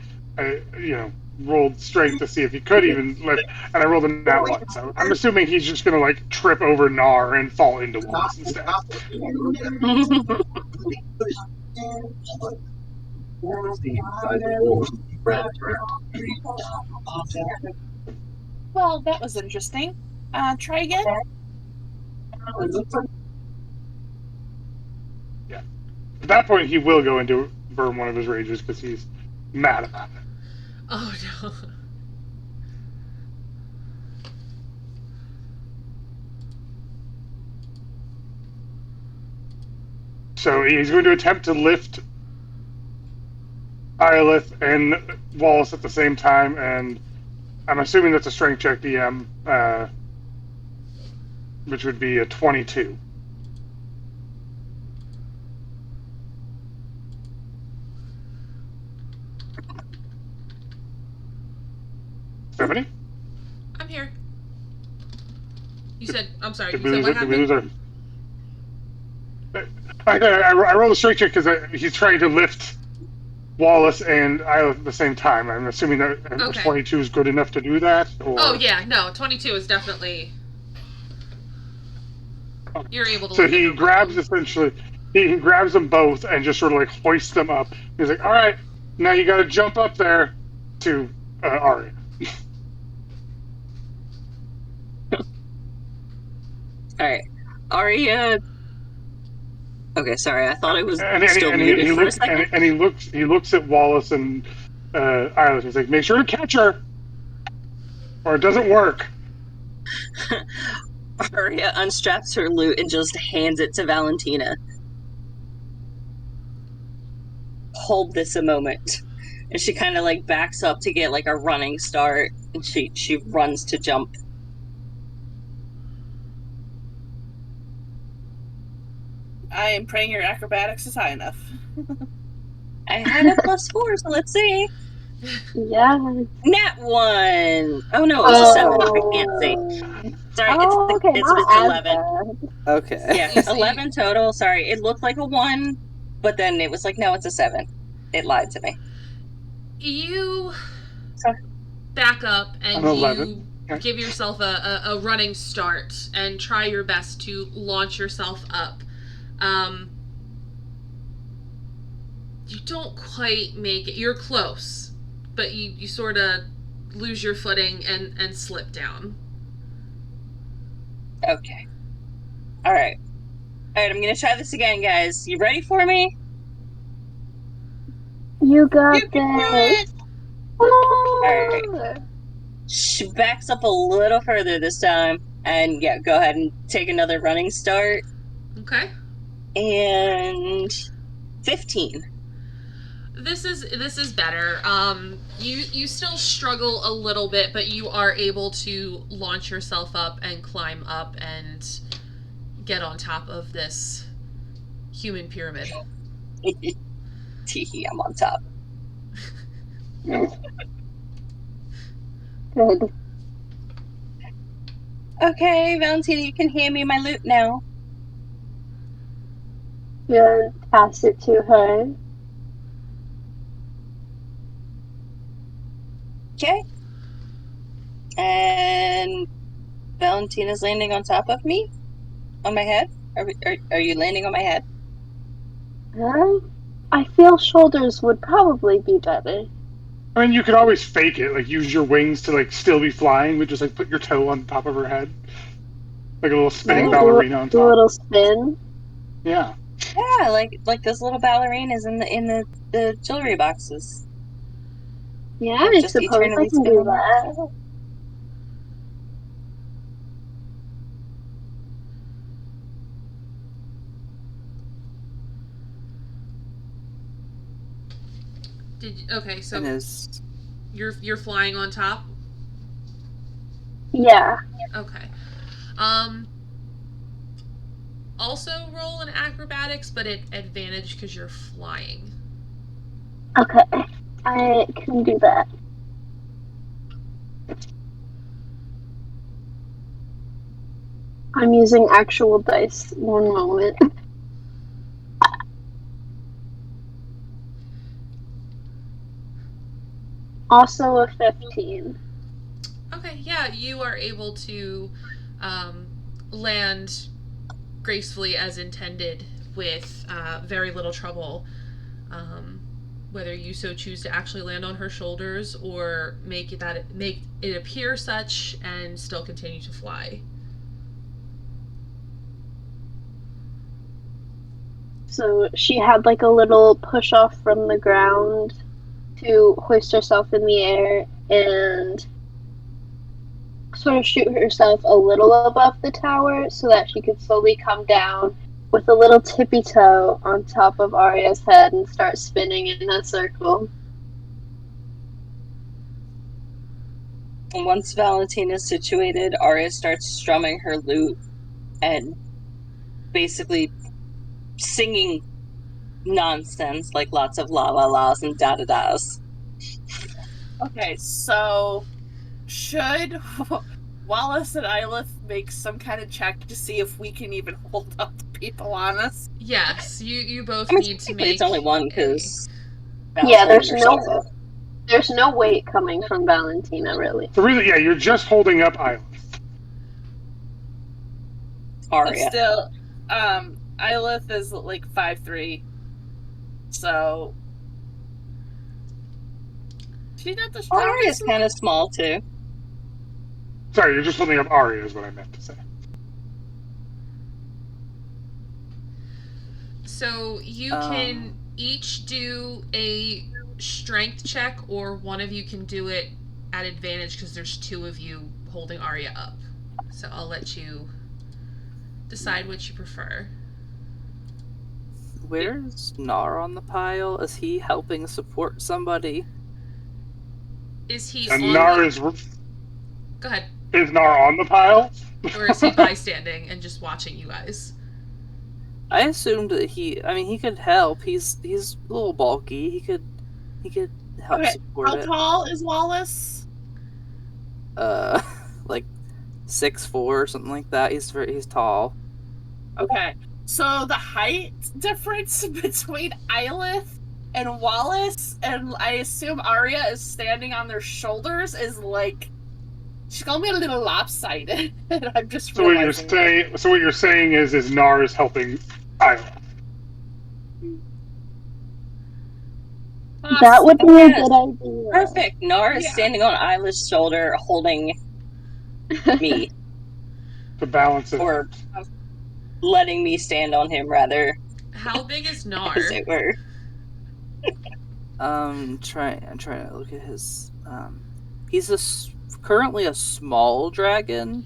rolled strength to see if he could even lift, and I rolled a nat 1. So I'm assuming he's just going to like trip over Nar and fall into Wallace instead. Well, that was interesting. Try again. Yeah. At that point, he will go into burn one of his rages because he's mad about it. Oh no. So he's going to attempt to lift Iolith and Wallace at the same time, and I'm assuming that's a strength check, DM, which would be a 22. Stephanie? I'm here. You said, I'm sorry, Did you we said what lose happened? I rolled a strength check because he's trying to lift Wallace and Isla at the same time. I'm assuming that Okay. 22 is good enough to do that? Or... Oh yeah, no, 22 is definitely... You're able to... So lift he it. grabs he grabs them both and just sort of like hoists them up. He's like, all right, now you got to jump up there to Arya. Alright. Arya. Okay, sorry, I thought I was And still muted for a second. he looks at Wallace and Isla. He's like, make sure to catch her, or it doesn't work. Arya unstraps her loot and just hands it to Valentina. Hold this a moment. And she kind of like backs up to get like a running start, and she runs to jump. I am praying your acrobatics is high enough. I had a +4, so let's see. Yeah. Nat 1! Oh no, it was a 7. I can't see. Sorry, Okay, it's not 11. as bad. Okay. Yeah, 11 total. Sorry, it looked like a 1, but then it was like, no, it's a 7. It lied to me. You Sorry. back up and An 11. you give yourself a running start and try your best to launch yourself up. You don't quite make it. You're close, but you sort of lose your footing and slip down. Okay. Alright. Alright, I'm gonna try this again, guys. You ready for me? You got You can do this. it! Alright. She backs up a little further this time. And yeah, go ahead and take another running start. Okay. And 15. This is better. You still struggle a little bit, but you are able to launch yourself up and climb up and get on top of this human pyramid. Teehee, I'm on top. Good. Okay, Valentina, you can hand me my loot now. You pass it to her. Okay. And Valentina's landing on top of me? On my head? Are you landing on my head? I feel shoulders would probably be better. I mean, you could always fake it, like use your wings to like still be flying, but just like put your toe on top of her head, like a little spinning ballerina on Do a top. little spin. Yeah. Yeah, like those little ballerinas in the jewelry boxes. Yeah, I Just suppose I eternally can do spinning. that. Okay, so And is you're flying on top. Yeah. Okay. Also roll an acrobatics, but at advantage because you're flying. Okay. I can do that. I'm using actual dice. One moment. Also a 15. Okay, yeah, you are able to land gracefully as intended with very little trouble. Whether you so choose to actually land on her shoulders or make it appear such and still continue to fly. So she had like a little push off from the ground to hoist herself in the air and sort of shoot herself a little above the tower so that she could slowly come down with a little tippy toe on top of Arya's head and start spinning in a circle. And once Valentina's situated, Arya starts strumming her lute and basically singing nonsense, like lots of la la la's and da da da's. Okay, so should Wallace and Isla make some kind of check to see if we can even hold up the people on us? Yes, you both I mean, need to technically make. it's only one because Yeah, there's no weight coming from Valentina, really. So really, yeah, you're just holding up Isla. But Arya. still, Ilith is like 5'3", so she's not the Arya's strongest. kind of small too. Sorry, you're just holding up Arya, is what I meant to say. So you can each do a strength check, or one of you can do it at advantage because there's two of you holding Arya up. So I'll let you decide what you prefer. Where's Nar on the pile? Is he helping support somebody? Is he And on Nar the... is Go ahead. Nar on the pile? Or is he bystanding and just watching you guys? I assumed that he could help. He's a little bulky. He could help Okay, support how it. tall is Wallace? Like 6'4" or something like that. He's tall. Okay, so the height difference between Eilith and Wallace, and I assume Arya is standing on their shoulders, is like she's gonna be a little lopsided. And I'm just So what you're realizing. saying is Nar is helping Isla. That would be a Yes. good idea. Perfect. Nar is Yeah. standing on Isla's shoulder, holding me, To balance it. or letting me stand on him, rather, How big is Nar? as it were. I'm trying to look at his. He's currently a small dragon.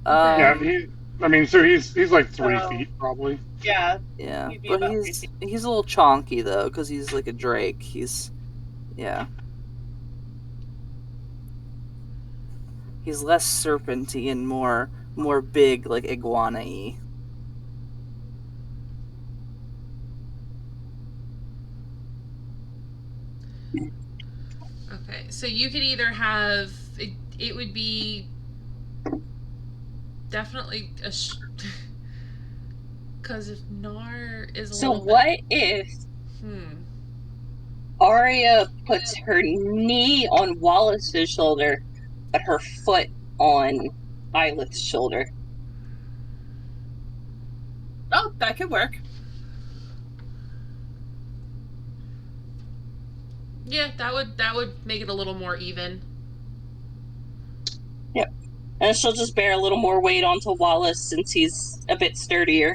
Yeah, he's like 3 Oh. feet probably. Yeah, Yeah, He'd be but about he's a little chonky though, because he's like a drake. He's less serpenty and more big, like iguana-y. Okay, so you could either have... It would be... Definitely a... Because if Nar is a So little what if Arya puts her knee on Wallace's shoulder, but her foot on Eilith's shoulder? oh, that could work. Yeah, that would make it a little more even. And she'll just bear a little more weight onto Wallace since he's a bit sturdier.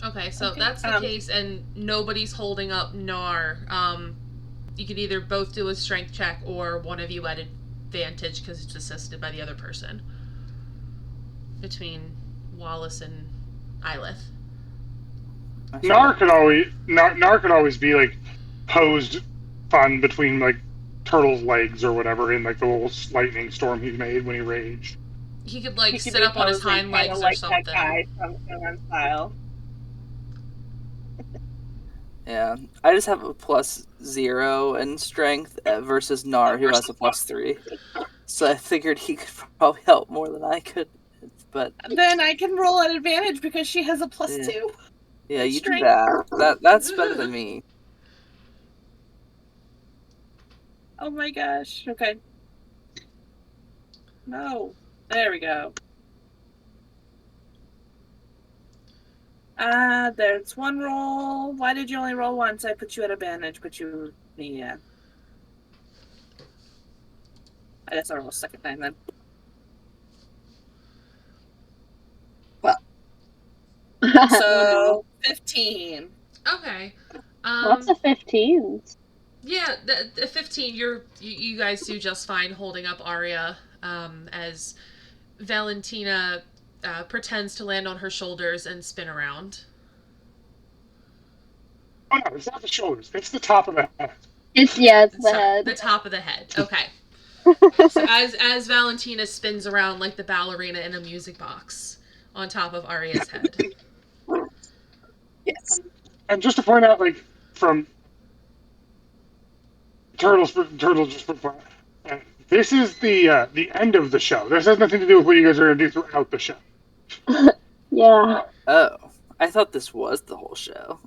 Okay, so Okay, that's the case, and nobody's holding up Nar. You could either both do a strength check, or one of you at advantage because it's assisted by the other person. Between Wallace and Eilith. Nar could always be like posed fun between like Turtle's legs or whatever in like the little lightning storm he made when he raged. He could like He could sit be up on his posing hind kinda legs or like something. That guy from Conan Style. Yeah, I just have a +0 in strength versus Nar, who has a +3. So I figured he could probably help more than I could. But Then I can roll at advantage because she has a +2. yeah, you do Strength. that's better than me. Oh my gosh. Okay. No. There we go. There's one roll. Why did you only roll once? I put you at advantage, but you... Yeah. I guess I'll roll a second time then. So, 15. Okay. Lots of 15s. Yeah, the 15. You guys do just fine holding up Arya, as Valentina pretends to land on her shoulders and spin around. Oh no, it's not the shoulders. It's the top of the head. It's the head. The top of the head. Okay. So as Valentina spins around like the ballerina in a music box on top of Arya's head. Yes. And just to point out, like from Turtle's just this is the end of the show. This has nothing to do with what you guys are going to do throughout the show. Yeah. Oh, I thought this was the whole show.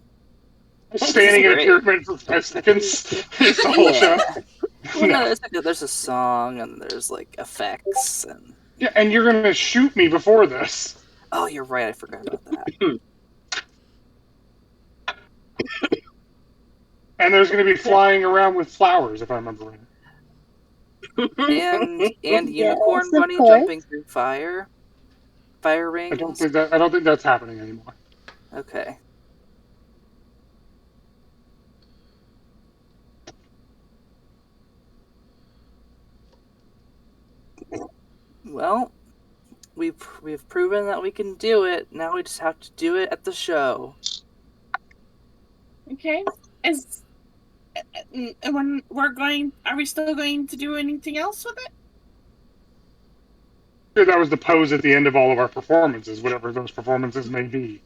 Standing in a great. pyramid for 5 seconds is the whole show. Well, no, there's a song and there's like effects and. Yeah, and you're going to shoot me before this. Oh, you're right. I forgot about that. And there's going to be flying around with flowers, if I remember right. and Yes, unicorn of bunny course. jumping through fire I rings. don't think that's happening anymore. Okay. Well, we've proven that we can do it. Now we just have to do it at the show. Okay. When are we still going to do anything else with it? Sure, that was the pose at the end of all of our performances, whatever those performances may be.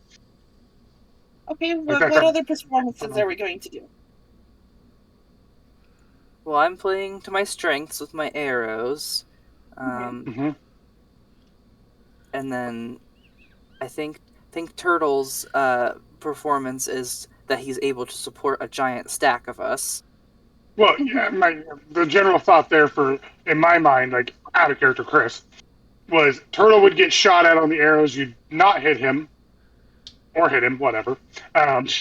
Okay, Like what that- other performances are we going to do? Well, I'm playing to my strengths with my arrows. Mm-hmm. And then I think Turtle's performance is that he's able to support a giant stack of us. Well, yeah, the general thought there in my mind, like out of character Chris, was Turtle would get shot at on the arrows, you'd not hit him, or hit him, whatever. And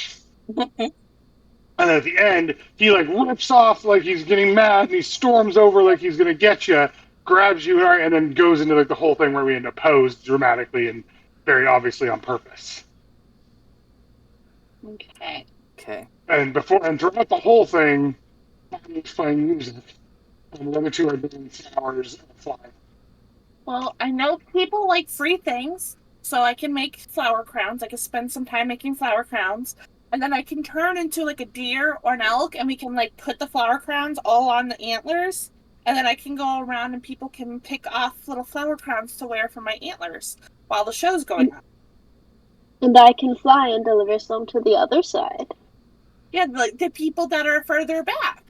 then at the end, he like rips off like he's getting mad, and he storms over like he's gonna get you, grabs you, and then goes into like the whole thing where we end up posed dramatically and very obviously on purpose. Okay. Okay. And throughout the whole thing, he's playing music, and the other two are doing flowers and flying. Well, I know people like free things, so I can make flower crowns. I can spend some time making flower crowns, and then I can turn into like a deer or an elk, and we can like put the flower crowns all on the antlers, and then I can go around and people can pick off little flower crowns to wear for my antlers while the show's going on. And I can fly and deliver some to the other side. Yeah, like the people that are further back.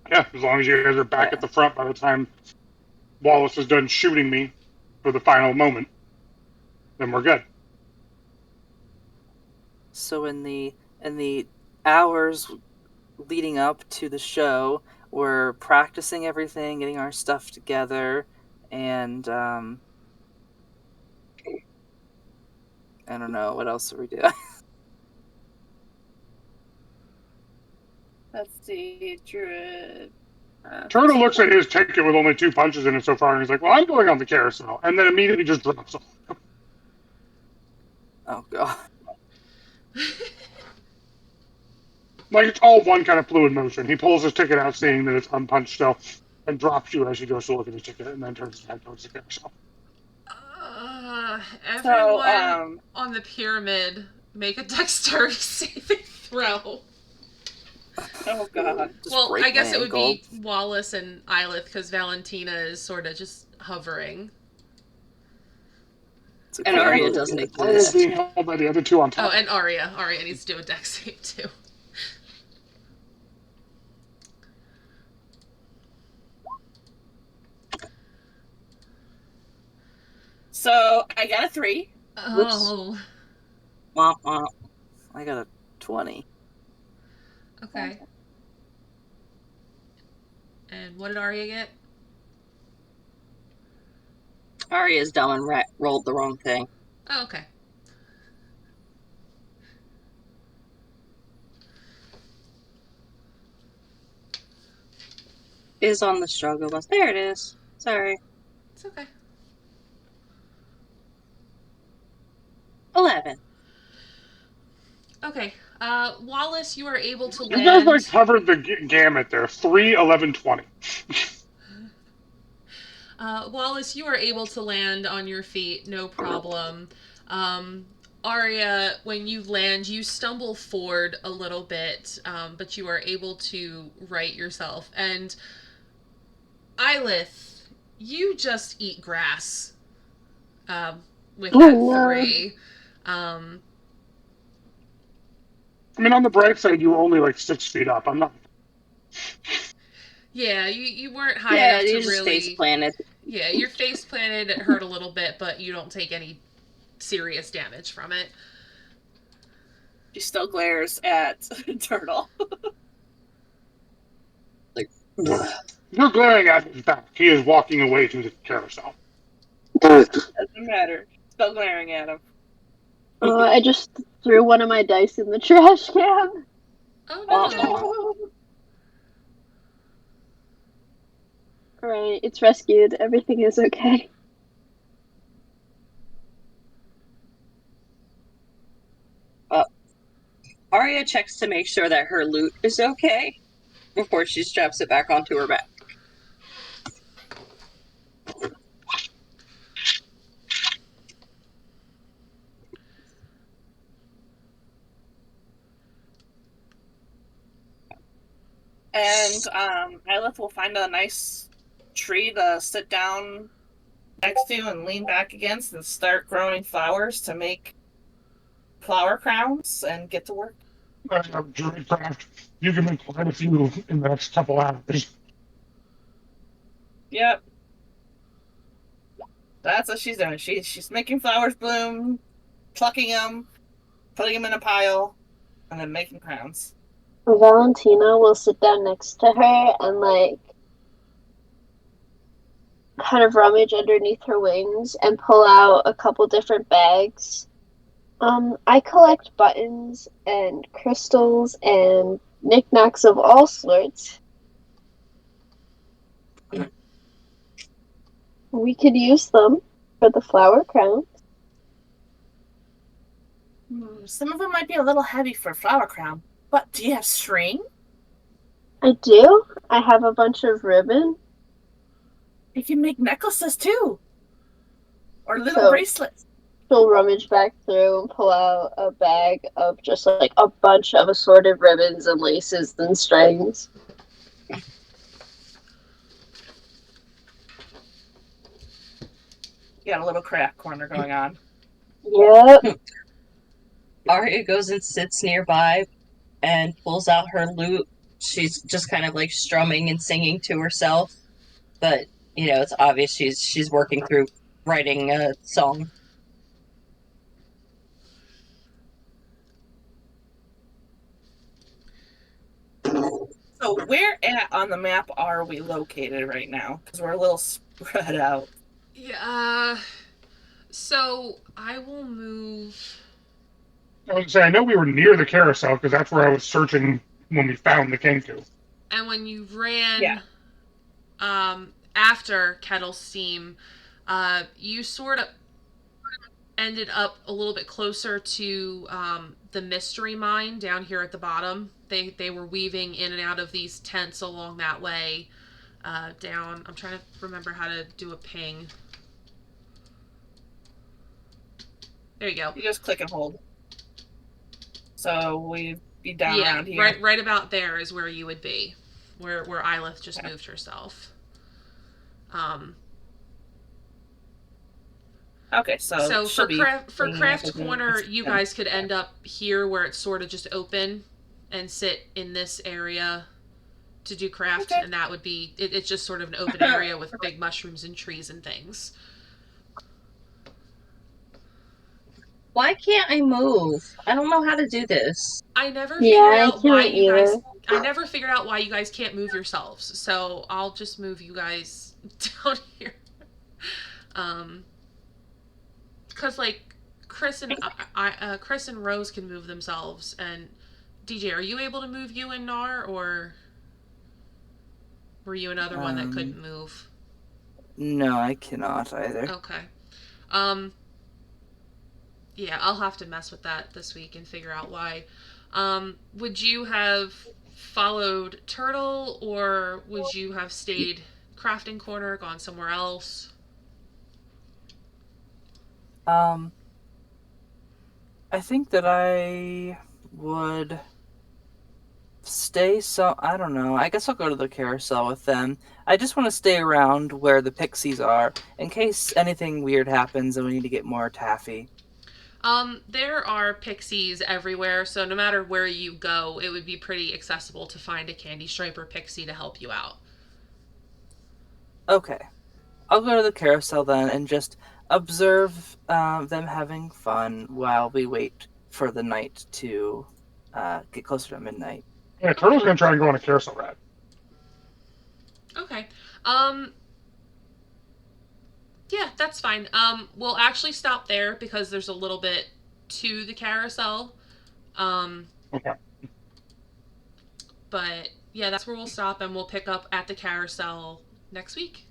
Yeah, as long as you guys are back at the front by the time Wallace is done shooting me for the final moment, then we're good. So in the hours leading up to the show, we're practicing everything, getting our stuff together, and I don't know, what else are we doing? Let's see, Druid. Turtle looks at his ticket with only 2 punches in it so far, and he's like, well, I'm going on the carousel, and then immediately just drops off. Oh god. Like, it's all one kind of fluid motion. He pulls his ticket out, seeing that it's unpunched still, and drops you as he goes to look at his ticket, and then turns his head towards the carousel. Everyone on the pyramid, make a dexterity saving throw. Oh god. Just Well, break I guess my it would ankle. be Wallace and Eilith, because Valentina is sort of just hovering. It's And okay. Arya doesn't Why is exist. being held by the other two on Oh, top? and Arya. Arya needs to do a dex save, too. So I got a 3. Oh, Womp womp. I got a 20. okay. And what did Arya get? Arya's dumb and rolled the wrong thing. Oh, okay. Is on the struggle bus. There it is. Sorry. It's okay. 11. Okay. Wallace, you are able to You guys land. like covered the gamut there. 3, 11, 20. Wallace, you are able to land on your feet, no problem. Arya, when you land, you stumble forward a little bit, but you are able to right yourself. And Eilith, you just eat grass with Oh, that no. 3. I mean, on the bright side, you were only like 6 feet up. I'm not. Yeah, you weren't high Yeah, enough you to just really. face planted. Yeah, your face planted. It hurt a little bit, but you don't take any serious damage from it. She still glares at Turtle. You're glaring at his back. He is walking away to the carousel. Doesn't matter. Still glaring at him. I just threw one of my dice in the trash can. Oh Uh-oh. no! Right, it's rescued. Everything is okay. Arya checks to make sure that her loot is okay before she straps it back onto her back. And Eilith will find a nice tree to sit down next to and lean back against and start growing flowers to make flower crowns and get to work. Druidcraft. You can make quite a few in the next couple hours. Yep. That's what she's doing. She's making flowers bloom, plucking them, putting them in a pile, and then making crowns. Valentina will sit down next to her and like kind of rummage underneath her wings and pull out a couple different bags. I collect buttons and crystals and knickknacks of all sorts. We could use them for the flower crown. Some of them might be a little heavy for a flower crown, but do you have string? I do. I have a bunch of ribbon. You can make necklaces too, or little So- bracelets. She'll rummage back through and pull out a bag of just like a bunch of assorted ribbons and laces and strings. You got a little craft corner going on. Yep. Arya goes and sits nearby and pulls out her lute. She's just kind of like strumming and singing to herself, but you know it's obvious she's working through writing a song. So where at on the map are we located right now? Because we're a little spread out. Yeah. So I will move. I was say I know we were near the carousel because that's where I was searching when we found the Kenku. And when you ran, Yeah. after Kettle Steam, you sort of ended up a little bit closer to the mystery mine down here at the bottom. They were weaving in and out of these tents along that way. Down. I'm trying to remember how to do a ping. There you go. You just click and hold. So we'd be down Yeah, around here. right about there is where you would be, where Eilith just moved herself. Okay, so So she'll for be Craft leaning Corner, over you this- guys could end up here where it's sort of just open, and sit in this area to do craft, Okay. and that would be it's just sort of an open area with big mushrooms and trees and things. Why can't I move? I don't know how to do this. I never Yeah, figured I out why can't you guys. either. I never figured out why you guys can't move yourselves. So I'll just move you guys down here. Because like Chris and Chris and Rose can move themselves, and DJ, are you able to move you and Nar, or were you another one that couldn't move? No, I cannot either. Okay. Yeah, I'll have to mess with that this week and figure out why. Would you have followed Turtle, or would you have stayed Crafting Corner, gone somewhere else? I think that I would stay. So I don't know. I guess I'll go to the carousel with them. I just want to stay around where the pixies are in case anything weird happens and we need to get more taffy. There are pixies everywhere, so no matter where you go, it would be pretty accessible to find a candy stripe or pixie to help you out. Okay, I'll go to the carousel then and just observe them having fun while we wait for the night to get closer to midnight. Yeah, Turtle's gonna try and go on a carousel ride. Okay. Yeah, that's fine. We'll actually stop there because there's a little bit to the carousel. Okay. But yeah, that's where we'll stop, and we'll pick up at the carousel next week.